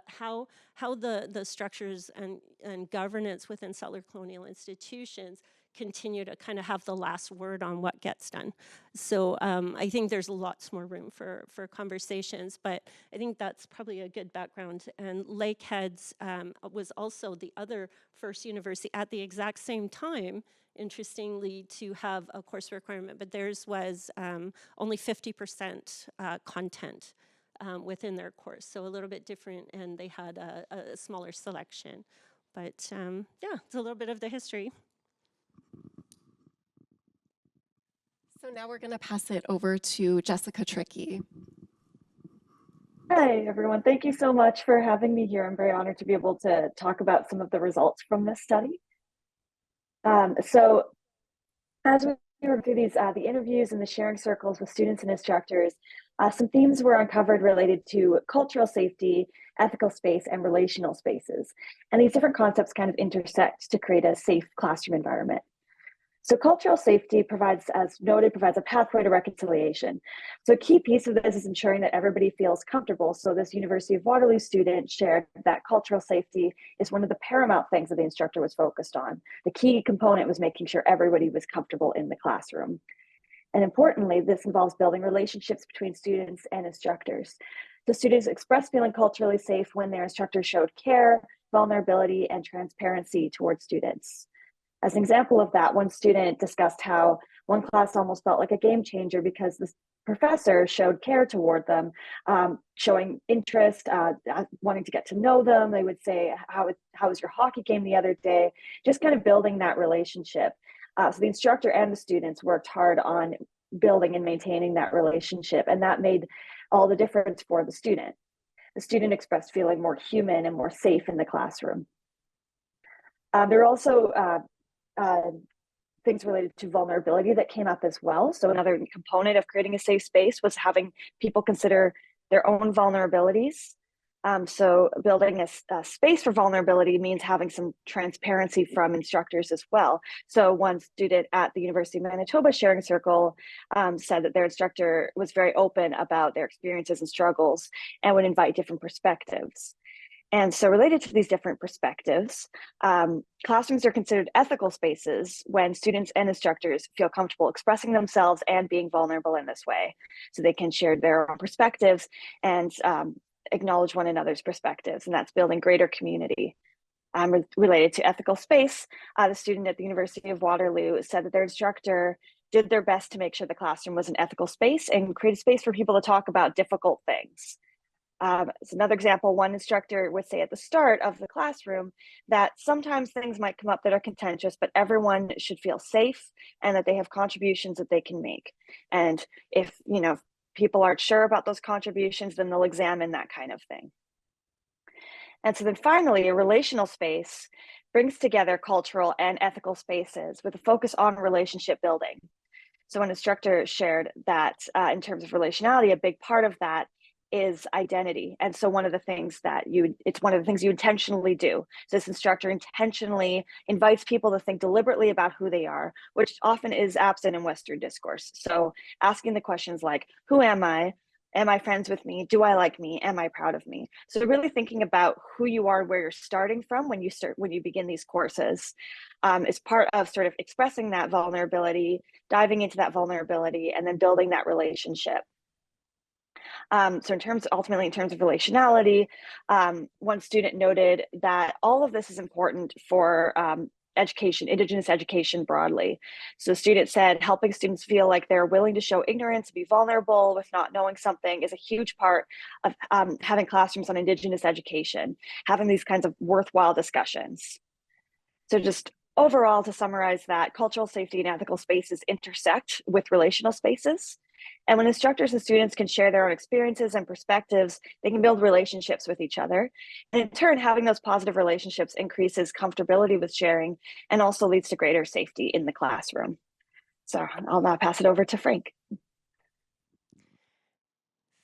how the structures and governance within settler colonial institutions continue to kind of have the last word on what gets done. So I think there's lots more room for conversations, but I think that's probably a good background. And Lakehead's was also the other first university at the exact same time, interestingly, to have a course requirement, but theirs was only 50% content within their course, so a little bit different, and they had a smaller selection. But yeah, it's a little bit of the history. So now we're going to pass it over to Jessica Trickey. Hi, everyone. Thank you so much for having me here. I'm very honored to be able to talk about some of the results from this study. So as we were through these, the interviews and the sharing circles with students and instructors, some themes were uncovered related to cultural safety, ethical space, and relational spaces. And these different concepts kind of intersect to create a safe classroom environment. So cultural safety provides, as noted, provides a pathway to reconciliation. So a key piece of this is ensuring that everybody feels comfortable. So this University of Waterloo student shared that cultural safety is one of the paramount things that the instructor was focused on. The key component was making sure everybody was comfortable in the classroom. And importantly, this involves building relationships between students and instructors. So students expressed feeling culturally safe when their instructors showed care, vulnerability, and transparency towards students. As an example of that, one student discussed how one class almost felt like a game changer because the professor showed care toward them, showing interest, wanting to get to know them. They would say, how was your hockey game the other day? Just kind of building that relationship. So the instructor and the students worked hard on building and maintaining that relationship, and that made all the difference for the student. The student expressed feeling more human and more safe in the classroom. There were also things related to vulnerability that came up as well. So another component of creating a safe space was having people consider their own vulnerabilities. So building a space for vulnerability means having some transparency from instructors as well. So one student at the University of Manitoba Sharing Circle said that their instructor was very open about their experiences and struggles and would invite different perspectives. And so related to these different perspectives, classrooms are considered ethical spaces when students and instructors feel comfortable expressing themselves and being vulnerable in this way. So they can share their own perspectives and acknowledge one another's perspectives, and that's building greater community. Related to ethical space, the student at the University of Waterloo said that their instructor did their best to make sure the classroom was an ethical space and create a space for people to talk about difficult things. As another example, one instructor would say at the start of the classroom that sometimes things might come up that are contentious, but everyone should feel safe and that they have contributions that they can make. And if, people aren't sure about those contributions, then they'll examine that kind of thing. And so then finally, a relational space brings together cultural and ethical spaces with a focus on relationship building. So an instructor shared that in terms of relationality, a big part of that is identity. And so it's one of the things you intentionally do. So this instructor intentionally invites people to think deliberately about who they are, which often is absent in Western discourse. So asking the questions like, who am I? Am I friends with me? Do I like me? Am I proud of me? So really thinking about who you are, where you're starting from when you begin these courses is part of sort of expressing that vulnerability, diving into that vulnerability, and then building that relationship. So ultimately in terms of relationality, one student noted that all of this is important for education, Indigenous education broadly. So the student said, helping students feel like they're willing to show ignorance, be vulnerable with not knowing something is a huge part of having classrooms on Indigenous education, having these kinds of worthwhile discussions. So just overall, to summarize that, cultural safety and ethical spaces intersect with relational spaces. And when instructors and students can share their own experiences and perspectives, they can build relationships with each other. And in turn, having those positive relationships increases comfortability with sharing and also leads to greater safety in the classroom. So I'll now pass it over to Frank.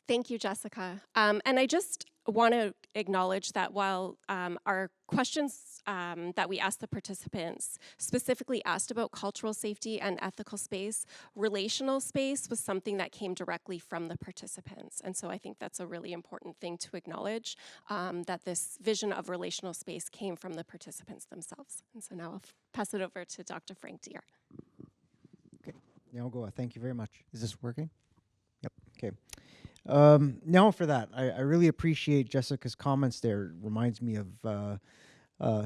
Thank you, Jessica. And I just want to acknowledge that while our questions that we asked the participants specifically asked about cultural safety and ethical space, relational space was something that came directly from the participants. And so I think that's a really important thing to acknowledge, that this vision of relational space came from the participants themselves. And so now I'll pass it over to Dr. Frank Deere. Okay, now I'll go. Thank you very much. Is this working? Yep, okay. Now for that, I really appreciate Jessica's comments there. It reminds me of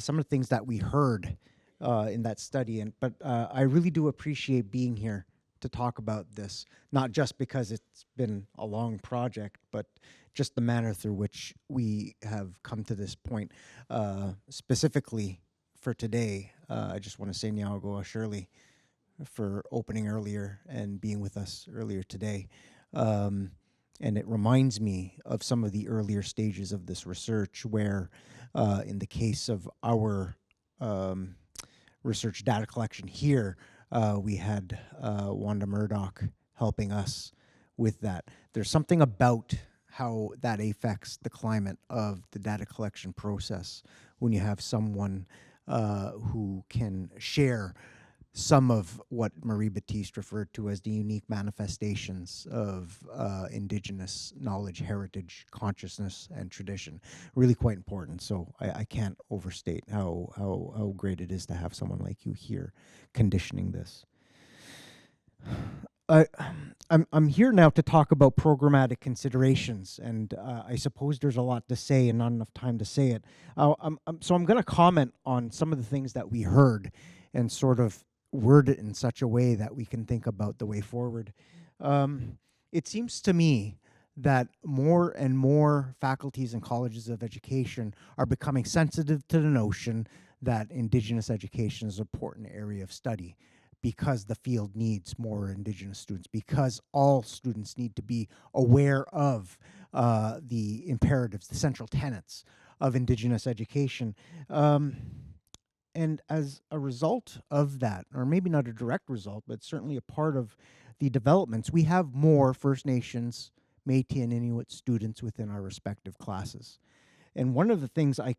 some of the things that we heard in that study, but I really do appreciate being here to talk about this, not just because it's been a long project, but just the manner through which we have come to this point. Specifically for today, I just want to say Niagoa Shirley for opening earlier and being with us earlier today. And it reminds me of some of the earlier stages of this research where, in the case of our research data collection here, we had Wanda Murdoch helping us with that. There's something about how that affects the climate of the data collection process when you have someone who can share some of what Marie Baptiste referred to as the unique manifestations of Indigenous knowledge, heritage, consciousness, and tradition. Really quite important. So I can't overstate how great it is to have someone like you here conditioning this. I'm here now to talk about programmatic considerations, and I suppose there's a lot to say and not enough time to say it. So I'm going to comment on some of the things that we heard and sort of word it in such a way that we can think about the way forward. It seems to me that more and more faculties and colleges of education are becoming sensitive to the notion that Indigenous education is an important area of study because the field needs more Indigenous students, because all students need to be aware of the imperatives, the central tenets of Indigenous education. And as a result of that, or maybe not a direct result, but certainly a part of the developments, we have more First Nations, Métis, and Inuit students within our respective classes. And one of the things I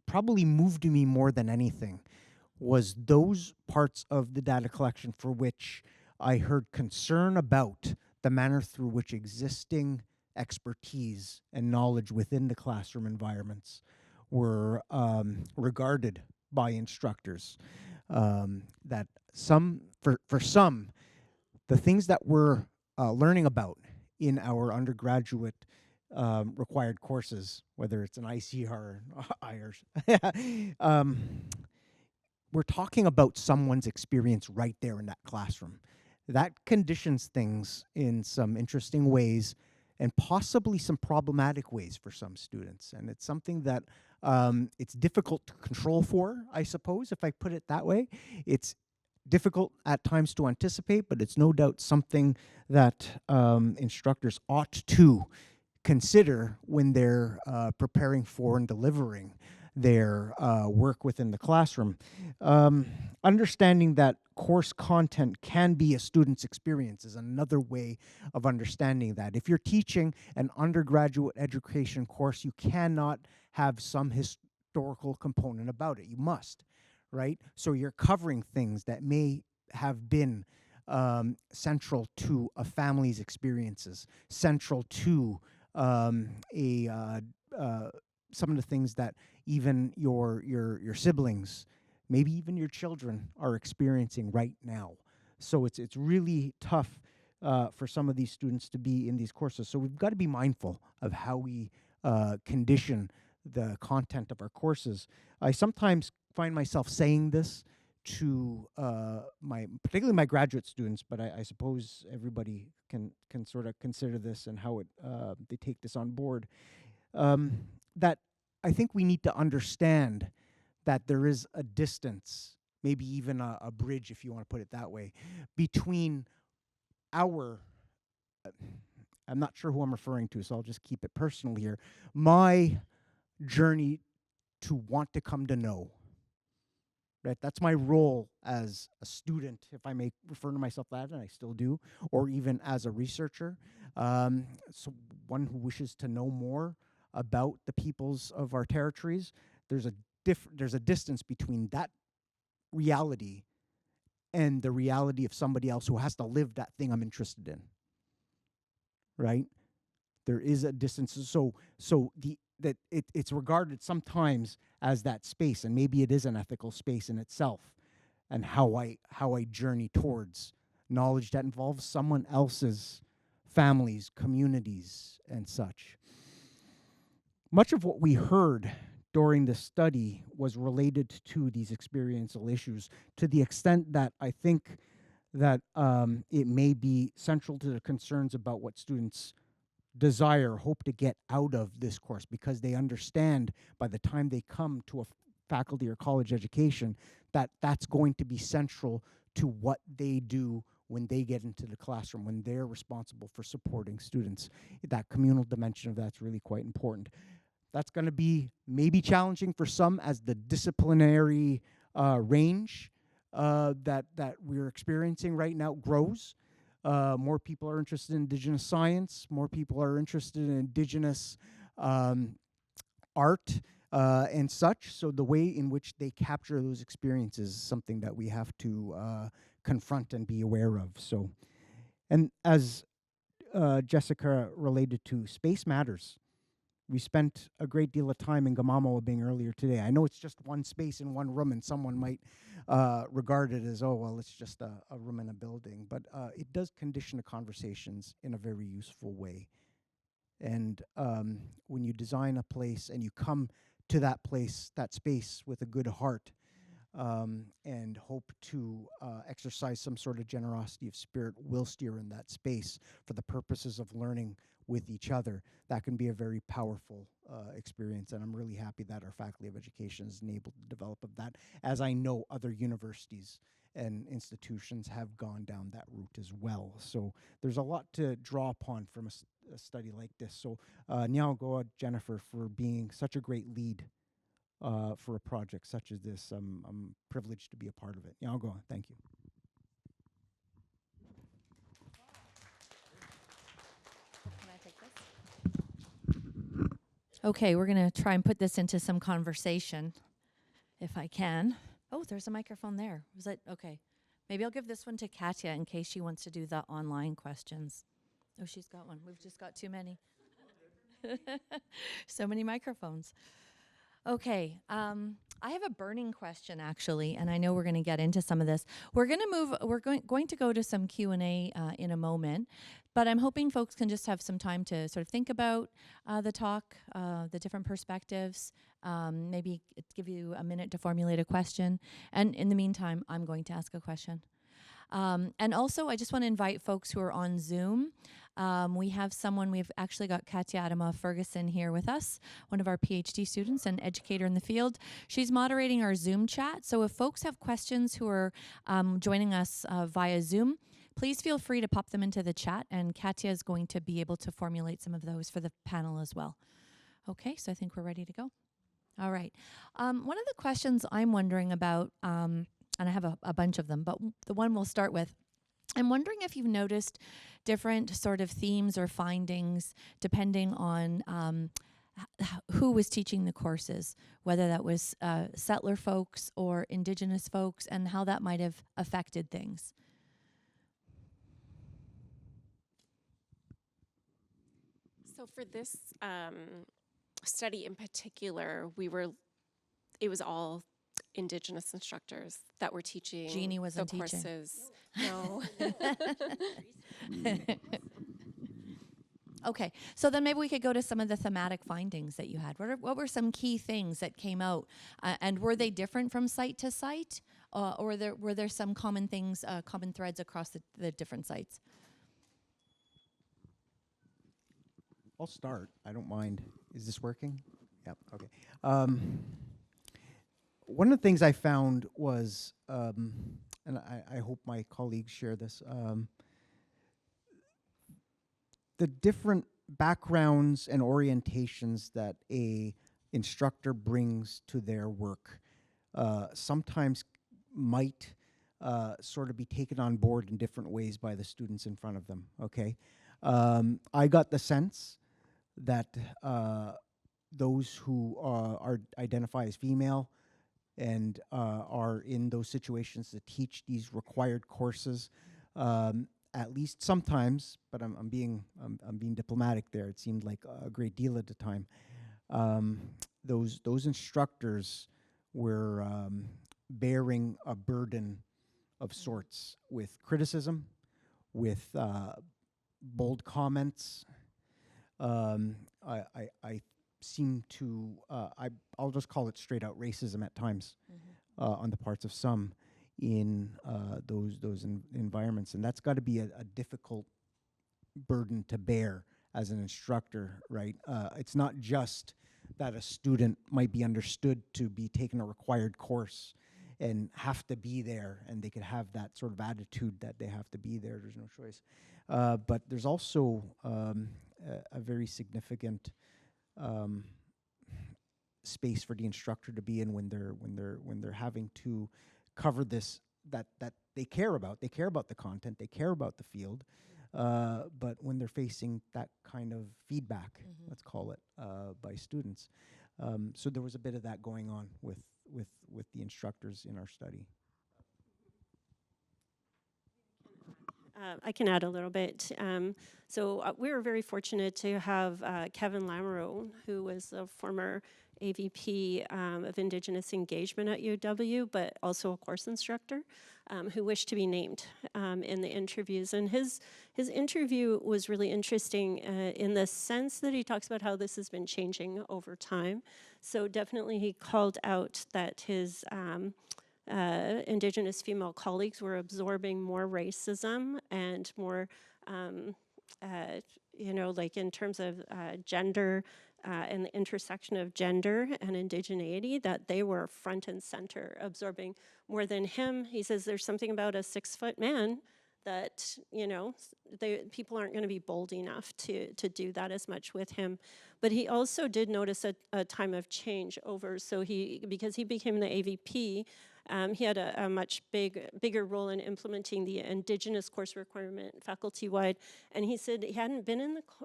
probably moved me more than anything was those parts of the data collection for which I heard concern about the manner through which existing expertise and knowledge within the classroom environments were regarded by instructors. That for some, the things that we're learning about in our undergraduate required courses, whether it's an ICR or IRCs, we're talking about someone's experience right there in that classroom. That conditions things in some interesting ways and possibly some problematic ways for some students. And it's something that it's difficult to control for, I suppose, if I put it that way. It's difficult at times to anticipate, but it's no doubt something that instructors ought to consider when they're preparing for and delivering their work within the classroom. Understanding that course content can be a student's experience is another way of understanding that. If you're teaching an undergraduate education course, you cannot have some historical component about it. You must, right? So you're covering things that may have been central to a family's experiences, central to some of the things that even your siblings, maybe even your children, are experiencing right now. So it's really tough for some of these students to be in these courses. So we've got to be mindful of how we condition the content of our courses. I sometimes find myself saying this to particularly my graduate students, but I suppose everybody can sort of consider this and how they take this on board. That I think we need to understand that there is a distance, maybe even a bridge, if you want to put it that way, between our, I'm not sure who I'm referring to, so I'll just keep it personal here, my journey to want to come to know. Right? That's my role as a student, if I may refer to myself that, and I still do, or even as a researcher. So one who wishes to know more about the peoples of our territories. There's a distance between that reality and the reality of somebody else who has to live that thing I'm interested in. Right? There is a distance. So it's regarded sometimes as that space, and maybe it is an ethical space in itself, and how I journey towards knowledge that involves someone else's families, communities, and such. Much of what we heard during this study was related to these experiential issues, to the extent that I think that it may be central to the concerns about what students desire, hope to get out of this course, because they understand by the time they come to a faculty or college education that that's going to be central to what they do when they get into the classroom, when they're responsible for supporting students. That communal dimension of that's really quite important. That's going to be maybe challenging for some as the disciplinary range that we're experiencing right now grows. More people are interested in Indigenous science. More people are interested in Indigenous art and such. So the way in which they capture those experiences is something that we have to confront and be aware of. So, and as Jessica related to space matters, we spent a great deal of time in Gamamoa being earlier today. I know it's just one space in one room, and someone might regard it as, oh, well, it's just a room in a building. But it does condition the conversations in a very useful way. And when you design a place and you come to that place, that space, with a good heart, and hope to exercise some sort of generosity of spirit whilst you're in that space for the purposes of learning with each other, that can be a very powerful experience. And I'm really happy that our Faculty of Education is enabled to develop of that, as I know other universities and institutions have gone down that route as well. So there's a lot to draw upon from a study like this. So Nyaogoa, Jennifer, for being such a great lead for a project such as this. I'm privileged to be a part of it. Nyaogoa, thank you. Can I take this? Okay, we're going to try and put this into some conversation, if I can. Oh, there's a microphone there. Was it? Okay. Maybe I'll give this one to Katya in case she wants to do the online questions. Oh, she's got one. We've just got too many. So many microphones. Okay, I have a burning question actually, and I know we're going to get into some of this. We're going to move. We're going to go to some Q&A in a moment, but I'm hoping folks can just have some time to sort of think about the talk, the different perspectives. Maybe give you a minute to formulate a question, and in the meantime, I'm going to ask a question. And also, I just want to invite folks who are on Zoom. We've actually got Katya Adama-Ferguson here with us, one of our PhD students and educator in the field. She's moderating our Zoom chat. So if folks have questions who are joining us via Zoom, please feel free to pop them into the chat, and Katya is going to be able to formulate some of those for the panel as well. Okay, so I think we're ready to go. All right. One of the questions I'm wondering about, and I have a bunch of them, but the one we'll start with, I'm wondering if you've noticed different sort of themes or findings depending on who was teaching the courses, whether that was settler folks or Indigenous folks, and how that might have affected things. So for this study in particular, it was all Indigenous instructors that were teaching Jeannie wasn't the teaching. courses. No. Okay, so then maybe we could go to some of the thematic findings that you had. What were some key things that came out, and were they different from site to site, or were there some common things, common threads across the different sites? I'll start. I don't mind. Is this working? Yep. Okay. One of the things I found was, and I hope my colleagues share this, the different backgrounds and orientations that a instructor brings to their work sometimes might sort of be taken on board in different ways by the students in front of them, okay? I got the sense that those who identify as female and are in those situations to teach these required courses, at least sometimes, but I'm being diplomatic there. It seemed like a great deal at the time. Those instructors were bearing a burden of sorts with criticism, with bold comments. I seem to, I'll just call it straight out racism at times on the parts of some in those environments. And that's got to be a difficult burden to bear as an instructor, right? It's not just that a student might be understood to be taking a required course and have to be there, and they could have that sort of attitude that they have to be there, there's no choice. But there's also a very significant space for the instructor to be in when they're having to cover this that they care about. They care about the content, they care about the field, but when they're facing that kind of feedback, let's call it, by students. So there was a bit of that going on with the instructors in our study. I can add a little bit. So we were very fortunate to have Kevin Lamoureux, who was a former AVP of Indigenous Engagement at UW, but also a course instructor, who wished to be named in the interviews. And his interview was really interesting in the sense that he talks about how this has been changing over time. So definitely he called out that his Indigenous female colleagues were absorbing more racism and more, like in terms of gender and the intersection of gender and indigeneity, that they were front and center, absorbing more than him. He says there's something about a 6-foot man that, people aren't going to be bold enough to do that as much with him. But he also did notice a time of change over, because he became the AVP, He had a much bigger role in implementing the Indigenous course requirement faculty-wide, and he said he hadn't been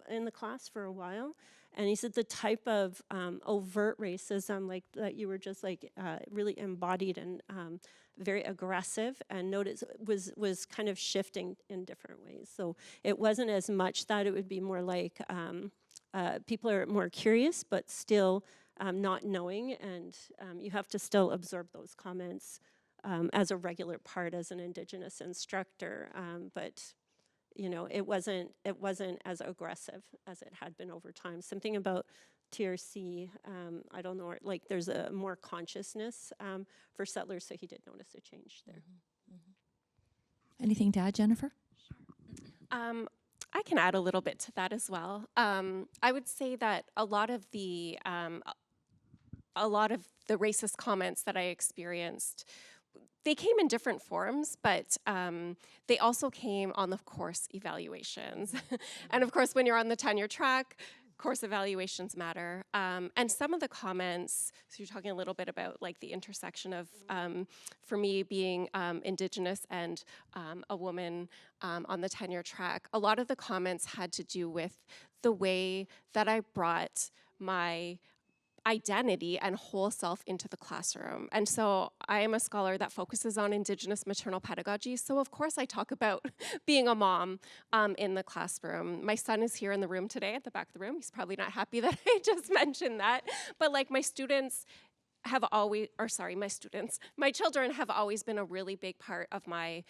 in the class for a while, and he said the type of overt racism, like that you were just like really embodied and very aggressive, and notice was kind of shifting in different ways. So it wasn't as much that, it would be more like people are more curious, but still not knowing, and you have to still absorb those comments as a regular part as an Indigenous instructor, but you know, it wasn't as aggressive as it had been over time. Something about TRC, I don't know, like there's a more consciousness for settlers, so he did notice a change there. Anything to add, Jennifer? I can add a little bit to that as well. I would say that a lot of the racist comments that I experienced, they came in different forms, but they also came on the course evaluations. And of course, when you're on the tenure track, course evaluations matter. And some of the comments, so you're talking a little bit about like the intersection of, for me being Indigenous and a woman on the tenure track, a lot of the comments had to do with the way that I brought my identity and whole self into the classroom. And so I am a scholar that focuses on Indigenous maternal pedagogy. So of course I talk about being a mom in the classroom. My son is here in the room today at the back of the room. He's probably not happy that I just mentioned that. But like my students have always, or sorry, my children have always been a really big part of my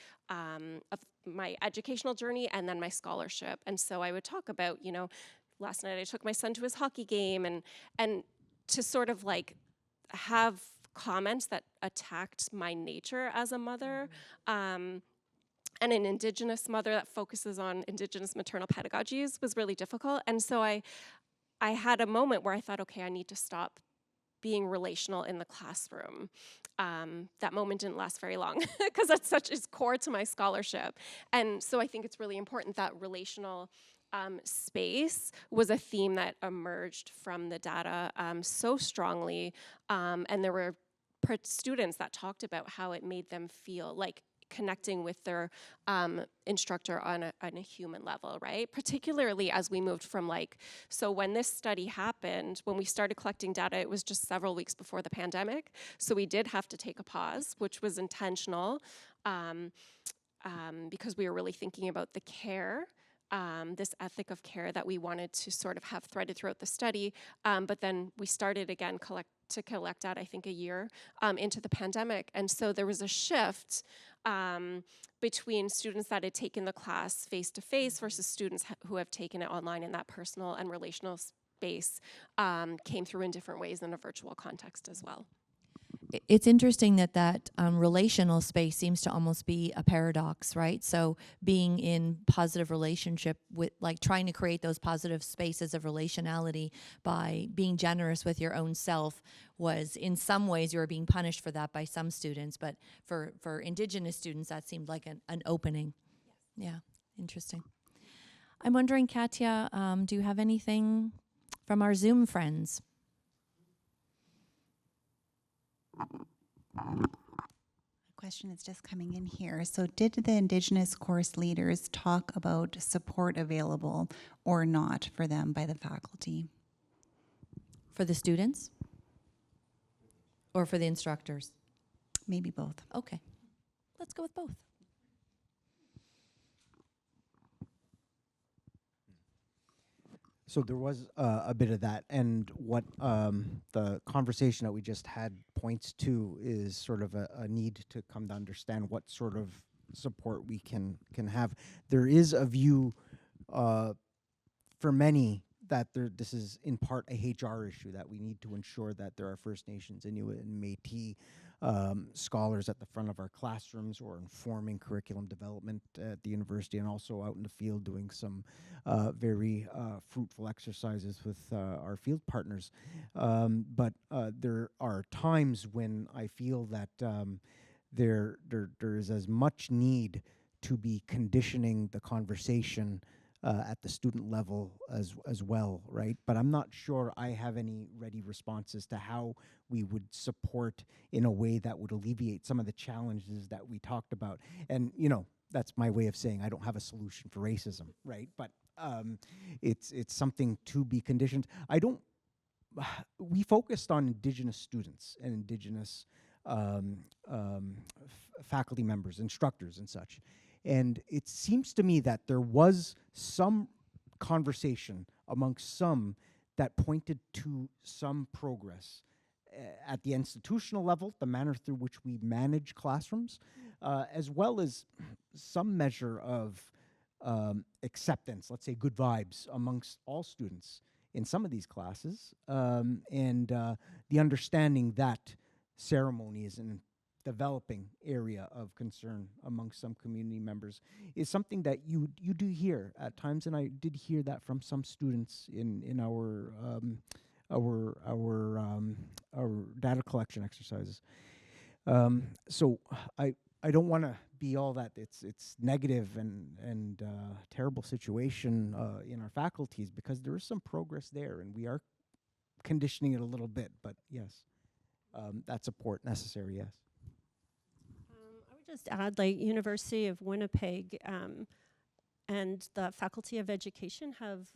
educational journey and then my scholarship. And so I would talk about, you know, last night I took my son to his hockey game, and to sort of like have comments that attacked my nature as a mother, and an Indigenous mother that focuses on Indigenous maternal pedagogies was really difficult. And so I had a moment where I thought, okay, I need to stop being relational in the classroom. That moment didn't last very long because it's core to my scholarship. And so I think it's really important that relational space was a theme that emerged from the data so strongly, and there were students that talked about how it made them feel like connecting with their instructor on a human level, right? Particularly as we moved from so when this study happened, when we started collecting data, it was just several weeks before the pandemic, so we did have to take a pause, which was intentional, because we were really thinking about the care, this ethic of care that we wanted to sort of have threaded throughout the study, but then we started again to collect data, I think, a year into the pandemic. And so there was a shift between students that had taken the class face-to-face versus students who have taken it online, and that personal and relational space came through in different ways in a virtual context as well. It's interesting that relational space seems to almost be a paradox, right? So being in positive relationship with, like, trying to create those positive spaces of relationality by being generous with your own self was, in some ways, you were being punished for that by some students, but for Indigenous students, that seemed like an opening. Yes. Yeah, interesting. I'm wondering, Katya, do you have anything from our Zoom friends? A question is just coming in here. So did the Indigenous course leaders talk about support available or not for them by the faculty? For the students? Or for the instructors? Maybe both. Okay. Let's go with both. So there was a bit of that, and what the conversation that we just had points to is sort of a need to come to understand what sort of support we can have. There is a view for many that this is in part a HR issue, that we need to ensure that there are First Nations, Inuit, and Métis scholars at the front of our classrooms, or informing curriculum development at the university, and also out in the field doing some very fruitful exercises with our field partners. But there are times when I feel that there is as much need to be conditioning the conversation at the student level as well, right? But I'm not sure I have any ready responses to how we would support in a way that would alleviate some of the challenges that we talked about. And, you know, that's my way of saying I don't have a solution for racism, right? But it's something to be conditioned. We focused on Indigenous students and Indigenous faculty members, instructors and such. And it seems to me that there was some conversation amongst some that pointed to some progress at the institutional level, the manner through which we manage classrooms, as well as some measure of acceptance, let's say good vibes amongst all students in some of these classes, and the understanding that ceremony is an developing area of concern amongst some community members is something that you do hear at times, and I did hear that from some students in our data collection exercises. So I don't want to be all that it's negative and terrible situation in our faculties, because there is some progress there, and we are conditioning it a little bit. But yes, that support necessary. Yes. I would just add, like, University of Winnipeg and the Faculty of Education have,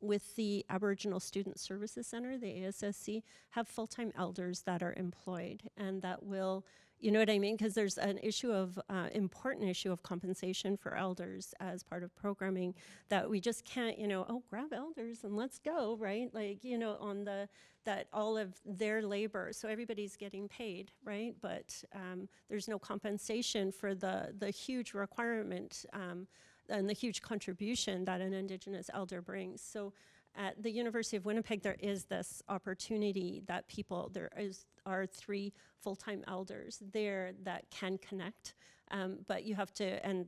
with the Aboriginal Student Services Center, the ASSC, have full-time elders that are employed, and that will, you know what I mean? Because there's an issue of, important issue of compensation for elders as part of programming that we just can't, you know, oh, grab elders and let's go, right? Like, you know, on that all of their labor, so everybody's getting paid, right? But there's no compensation for the huge requirement and the huge contribution that an Indigenous elder brings. So at the University of Winnipeg, there is this opportunity that are 3 full-time elders there that can connect, but you have to, and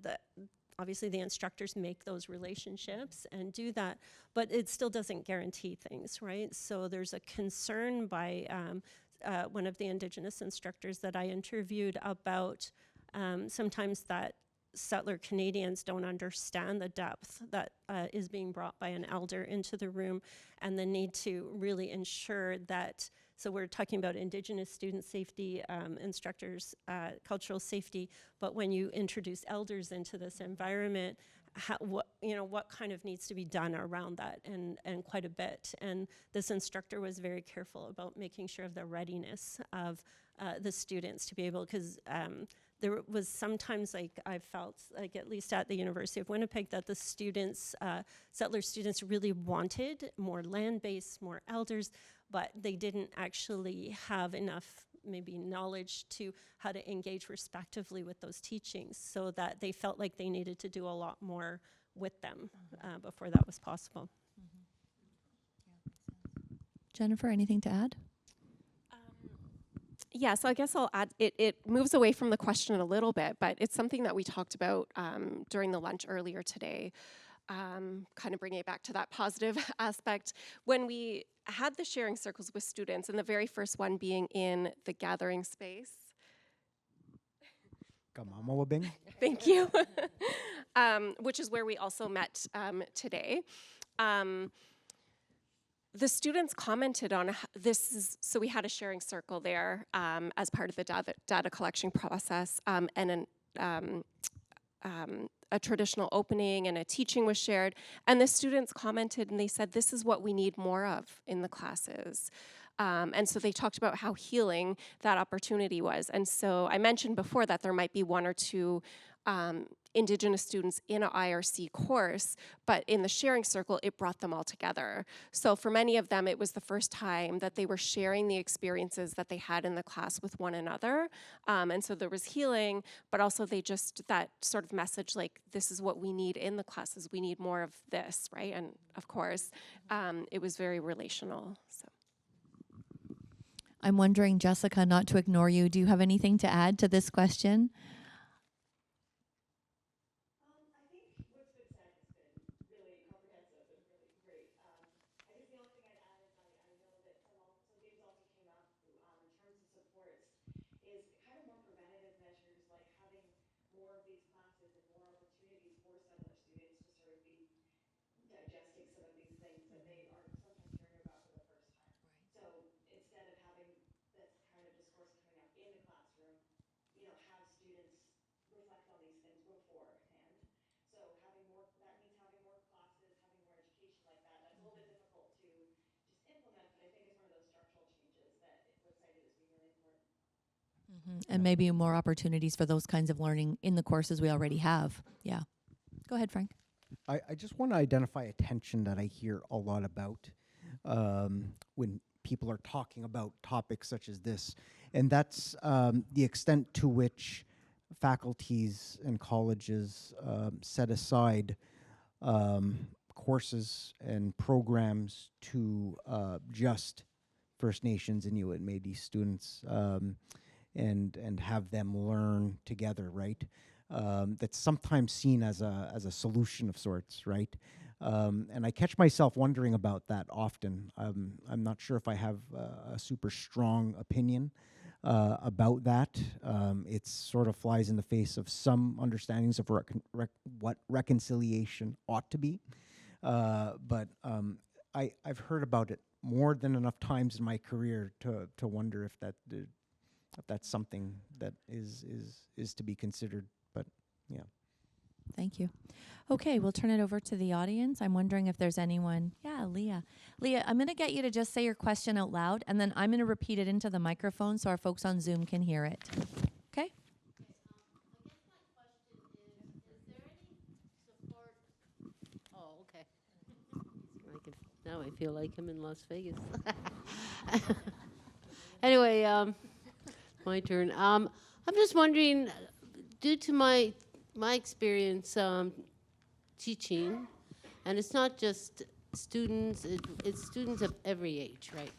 obviously the instructors make those relationships and do that, but it still doesn't guarantee things, right? So there's a concern by one of the Indigenous instructors that I interviewed about sometimes that settler Canadians don't understand the depth that is being brought by an elder into the room, and the need to really ensure that, so we're talking about Indigenous student safety, instructors, cultural safety, but when you introduce elders into this environment, what kind of needs to be done around that, and quite a bit. And this instructor was very careful about making sure of the readiness of the students to be able, because there was sometimes, like, I felt like, at least at the University of Winnipeg, that the students, settler students, really wanted more land-based, more elders, but they didn't actually have enough maybe knowledge to how to engage respectively with those teachings, so that they felt like they needed to do a lot more with them before that was possible. Jennifer, anything to add? Yeah, so I guess I'll add, it moves away from the question a little bit, but it's something that we talked about during the lunch earlier today, kind of bringing it back to that positive aspect. When we had the sharing circles with students, and the very first one being in the gathering space. Thank you. Which is where we also met today. The students commented on this, so we had a sharing circle there as part of the data collection process, and a traditional opening and a teaching was shared, and the students commented and they said, this is what we need more of in the classes. And so they talked about how healing that opportunity was. And so I mentioned before that there might be 1 or 2 Indigenous students in an IRC course, but in the sharing circle, it brought them all together. So for many of them, it was the first time that they were sharing the experiences that they had in the class with one another. And so there was healing, but also that sort of message, like, this is what we need in the classes. We need more of this, right? And of course, it was very relational, so. I'm wondering, Jessica, not to ignore you, do you have anything to add to this question? more of these classes and more opportunities for settler students to sort of be And maybe more opportunities for those kinds of learning in the courses we already have. Yeah. Go ahead, Frank. I just want to identify a tension that I hear a lot about when people are talking about topics such as this, and that's the extent to which faculties and colleges set aside courses and programs to just First Nations, Inuit, and Métis students, and have them learn together, right? That's sometimes seen as a solution of sorts, right? And I catch myself wondering about that often. I'm not sure if I have a super strong opinion about that. It sort of flies in the face of some understandings of what reconciliation ought to be. But I've heard about it more than enough times in my career to wonder if that's something that is to be considered. But yeah. Thank you. Okay, we'll turn it over to the audience. I'm wondering if there's anyone. Yeah, Leah. Leah, I'm going to get you to just say your question out loud, and then I'm going to repeat it into the microphone so our folks on Zoom can hear it. Okay? Oh, okay. Now I feel like I'm in Las Vegas. Anyway, my turn. I'm just wondering, due to my experience teaching, and it's not just students, it's students of every age, right?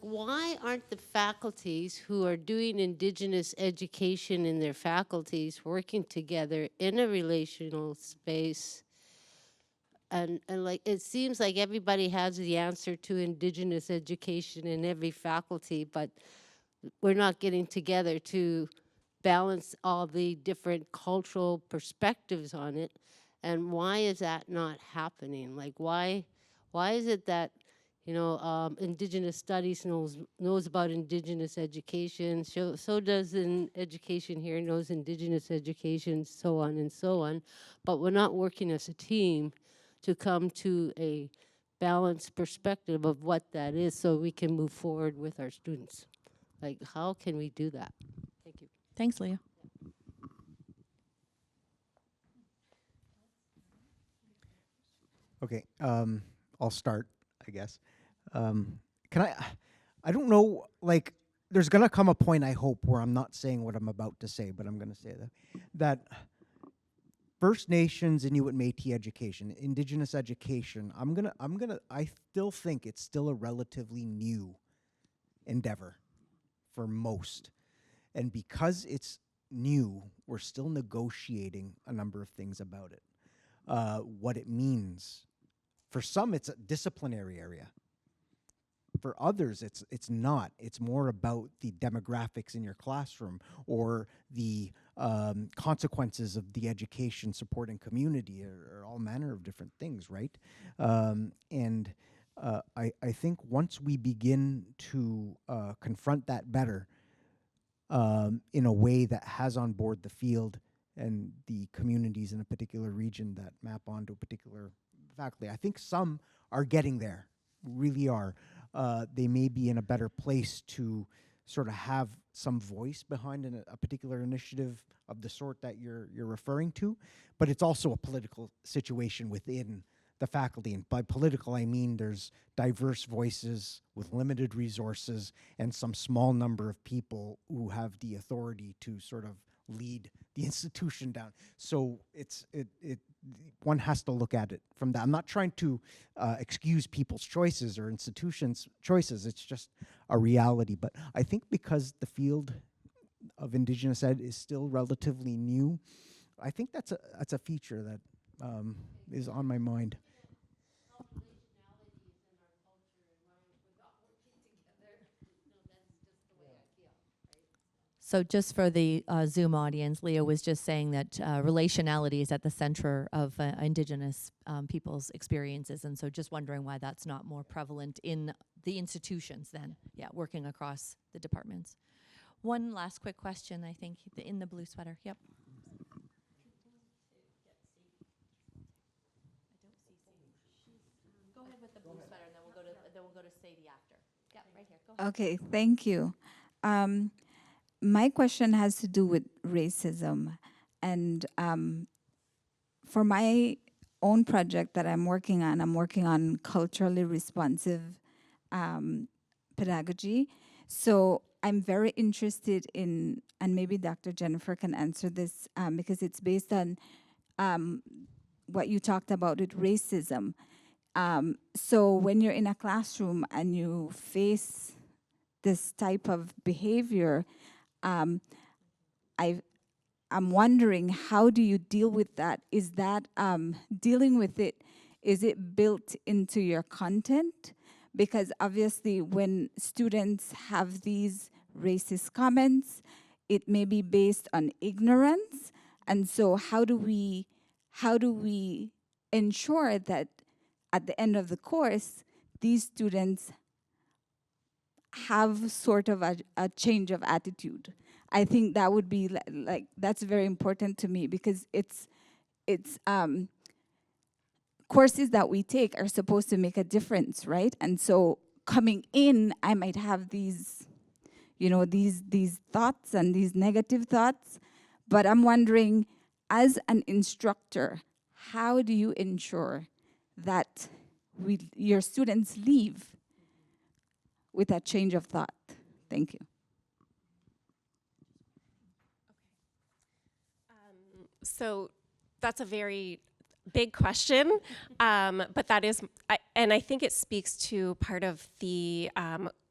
Why aren't the faculties who are doing Indigenous education in their faculties working together in a relational space? And it seems like everybody has the answer to Indigenous education in every faculty, but we're not getting together to balance all the different cultural perspectives on it. And why is that not happening? Why is it that Indigenous studies knows about Indigenous education, so does in education here knows Indigenous education, so on, but we're not working as a team to come to a balanced perspective of what that is so we can move forward with our students. How can we do that? Thank you. Thanks, Leah. Okay, I'll start, I guess. I don't know, there's gonna come a point, I hope, where I'm not saying what I'm about to say, but I'm gonna say that First Nations, Inuit, Métis education, Indigenous education, I still think it's still a relatively new endeavor for most. And because it's new, we're still negotiating a number of things about it. What it means. For some, it's a disciplinary area. For others, it's not. It's more about the demographics in your classroom or the consequences of the education supporting community or all manner of different things, right? And I think once we begin to confront that better in a way that has on board the field and the communities in a particular region that map onto a particular faculty, I think some are getting there, really are. They may be in a better place to sort of have some voice behind a particular initiative of the sort that you're referring to, but it's also a political situation within the faculty. And by political, I mean there's diverse voices with limited resources and some small number of people who have the authority to sort of lead the institution down. So one has to look at it from that. I'm not trying to excuse people's choices or institutions' choices. It's just a reality. But I think because the field of Indigenous ed is still relatively new, I think that's a feature that is on my mind. So just for the Zoom audience, Leah was just saying that relationality is at the center of Indigenous people's experiences, and so just wondering why that's not more prevalent in the institutions then, working across the departments. One last quick question, I think, in the blue sweater. Yep. Go ahead with the blue sweater, and then we'll go to Sadie after. Yeah, right here. Go ahead. Okay, thank you. My question has to do with racism. And for my own project that I'm working on culturally responsive pedagogy. So I'm very interested in, and maybe Dr. Jennifer can answer this because it's based on what you talked about with racism. So when you're in a classroom and you face this type of behavior, I'm wondering, how do you deal with that? Is that dealing with it, is it built into your content? Because obviously when students have these racist comments, it may be based on ignorance. And so how do we ensure that at the end of the course, these students have sort of a change of attitude? I think that would be like that's very important to me, because it's courses that we take are supposed to make a difference, right? And so coming in, I might have these, you know, these thoughts and these negative thoughts, but I'm wondering, as an instructor, how do you ensure that your students leave with a change of thought? Thank you. So that's a very big question, but that is, and I think it speaks to part of the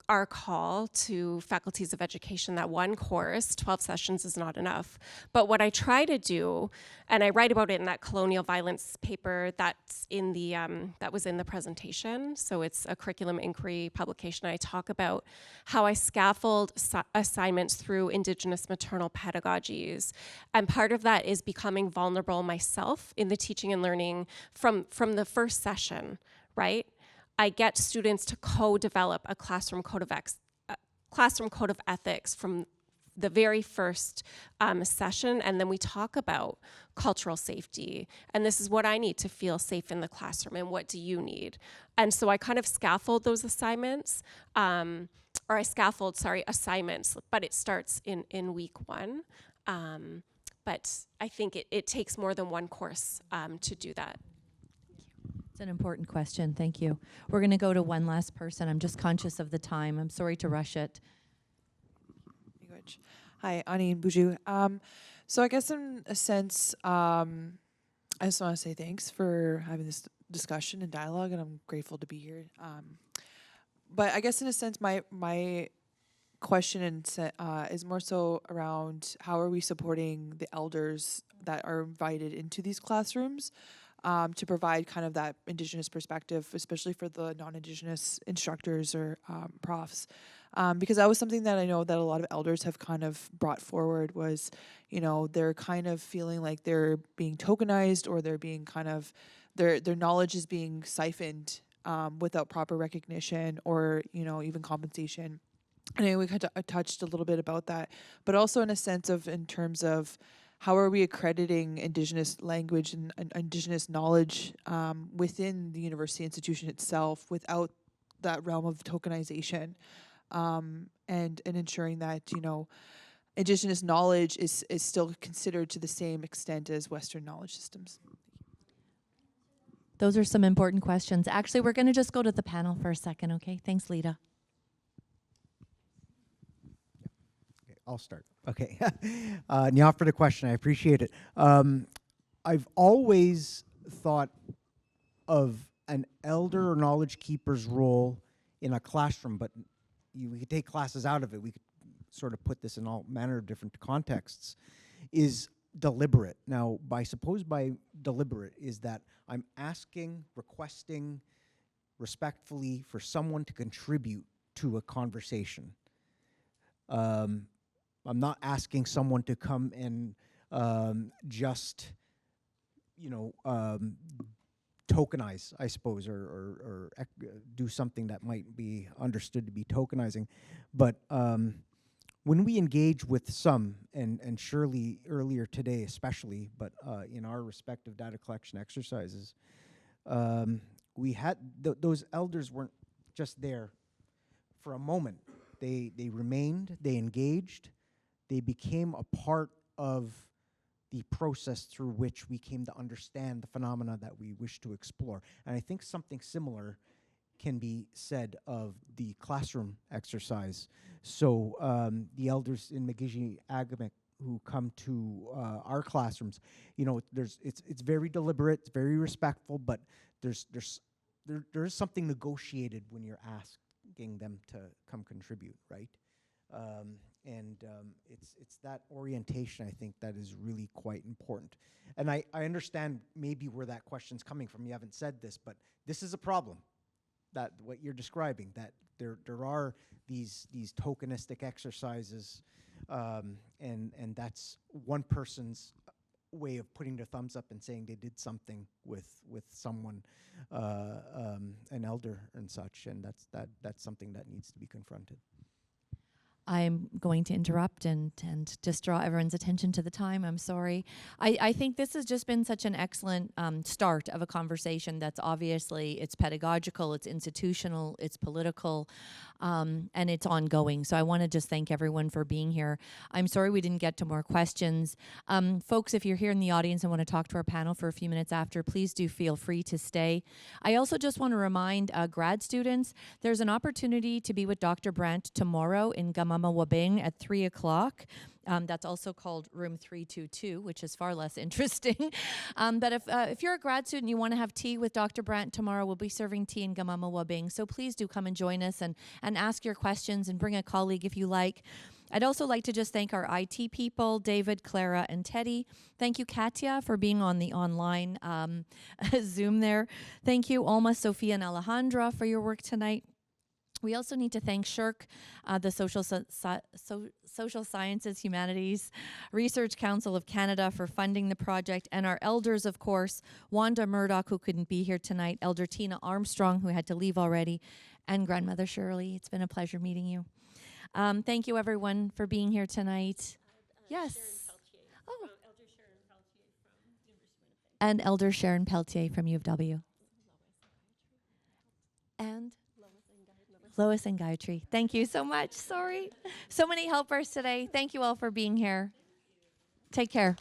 our call to faculties of education that one course, 12 sessions is not enough. But what I try to do, and I write about it in that colonial violence paper that's in the, that was in the presentation. So it's a curriculum inquiry publication. I talk about how I scaffold assignments through Indigenous maternal pedagogies. And part of that is becoming vulnerable myself in the teaching and learning from the first session, right? I get students to co-develop a classroom code of ethics from the very first session, and then we talk about cultural safety. And this is what I need to feel safe in the classroom, and what do you need? And so I kind of scaffold those assignments, assignments, but it starts in week one. But I think it takes more than one course to do that. It's an important question. Thank you. We're going to go to one last person. I'm just conscious of the time. I'm sorry to rush it. Hi, Ani Buju. So I guess in a sense, I just want to say thanks for having this discussion and dialogue, and I'm grateful to be here. But I guess in a sense, my question is more so around how are we supporting the elders that are invited into these classrooms to provide kind of that Indigenous perspective, especially for the non-Indigenous instructors or profs. Because that was something that I know that a lot of elders have kind of brought forward was, you know, they're kind of feeling like they're being tokenized, or they're being kind of, their knowledge is being siphoned without proper recognition or, you know, even compensation. And we kind of touched a little bit about that, but also in a sense of, in terms of, how are we accrediting Indigenous language and Indigenous knowledge within the university institution itself without that realm of tokenization, and ensuring that, you know, Indigenous knowledge is still considered to the same extent as Western knowledge systems? Those are some important questions. Actually, we're going to just go to the panel for a second, okay? Thanks, Lita. I'll start. Okay. Nya, for the question, I appreciate it. I've always thought of an elder or knowledge keeper's role in a classroom, but we could take classes out of it. We could sort of put this in all manner of different contexts, is deliberate. Now, by deliberate is that I'm asking, requesting respectfully for someone to contribute to a conversation. I'm not asking someone to come and just, you know, tokenize, I suppose, or do something that might be understood to be tokenizing. But when we engage with some, and surely earlier today especially, but in our respective data collection exercises, we had, those elders weren't just there for a moment. They remained, they engaged, they became a part of the process through which we came to understand the phenomena that we wish to explore. And I think something similar can be said of the classroom exercise. So the elders in Magigi-Agamic who come to our classrooms, you know, it's very deliberate, it's very respectful, but there is something negotiated when you're asking them to come contribute, right? It's that orientation, I think, that is really quite important. And I understand maybe where that question's coming from. You haven't said this, but this is a problem, that what you're describing, that there are these tokenistic exercises, and that's one person's way of putting their thumbs up and saying they did something with someone, an elder and such, and that's something that needs to be confronted. I'm going to interrupt and just draw everyone's attention to the time. I'm sorry. I think this has just been such an excellent start of a conversation that's obviously, it's pedagogical, it's institutional, it's political, and it's ongoing. So I want to just thank everyone for being here. I'm sorry we didn't get to more questions. Folks, if you're here in the audience and want to talk to our panel for a few minutes after, please do feel free to stay. I also just want to remind grad students, there's an opportunity to be with Dr. Brant tomorrow in Wabing at 3 o'clock. That's also called room 322, which is far less interesting. But if you're a grad student, you want to have tea with Dr. Brant tomorrow, we'll be serving tea in Gamama Wabing. So please do come and join us and ask your questions and bring a colleague if you like. I'd also like to just thank our IT people, David, Clara, and Teddy. Thank you, Katya, for being on the online Zoom there. Thank you, Alma, Sophia, and Alejandra for your work tonight. We also need to thank SSHRC, the Social Sciences, Humanities Research Council of Canada for funding the project, and our elders, of course, Wanda Murdoch, who couldn't be here tonight, Elder Tina Armstrong, who had to leave already, and Grandmother Shirley. It's been a pleasure meeting you. Thank you, everyone, for being here tonight. Yes. Oh. And Elder Sharon Peltier from U of W. And Lois and Gayatri. Thank you so much. Sorry. So many helpers today. Thank you all for being here. Take care.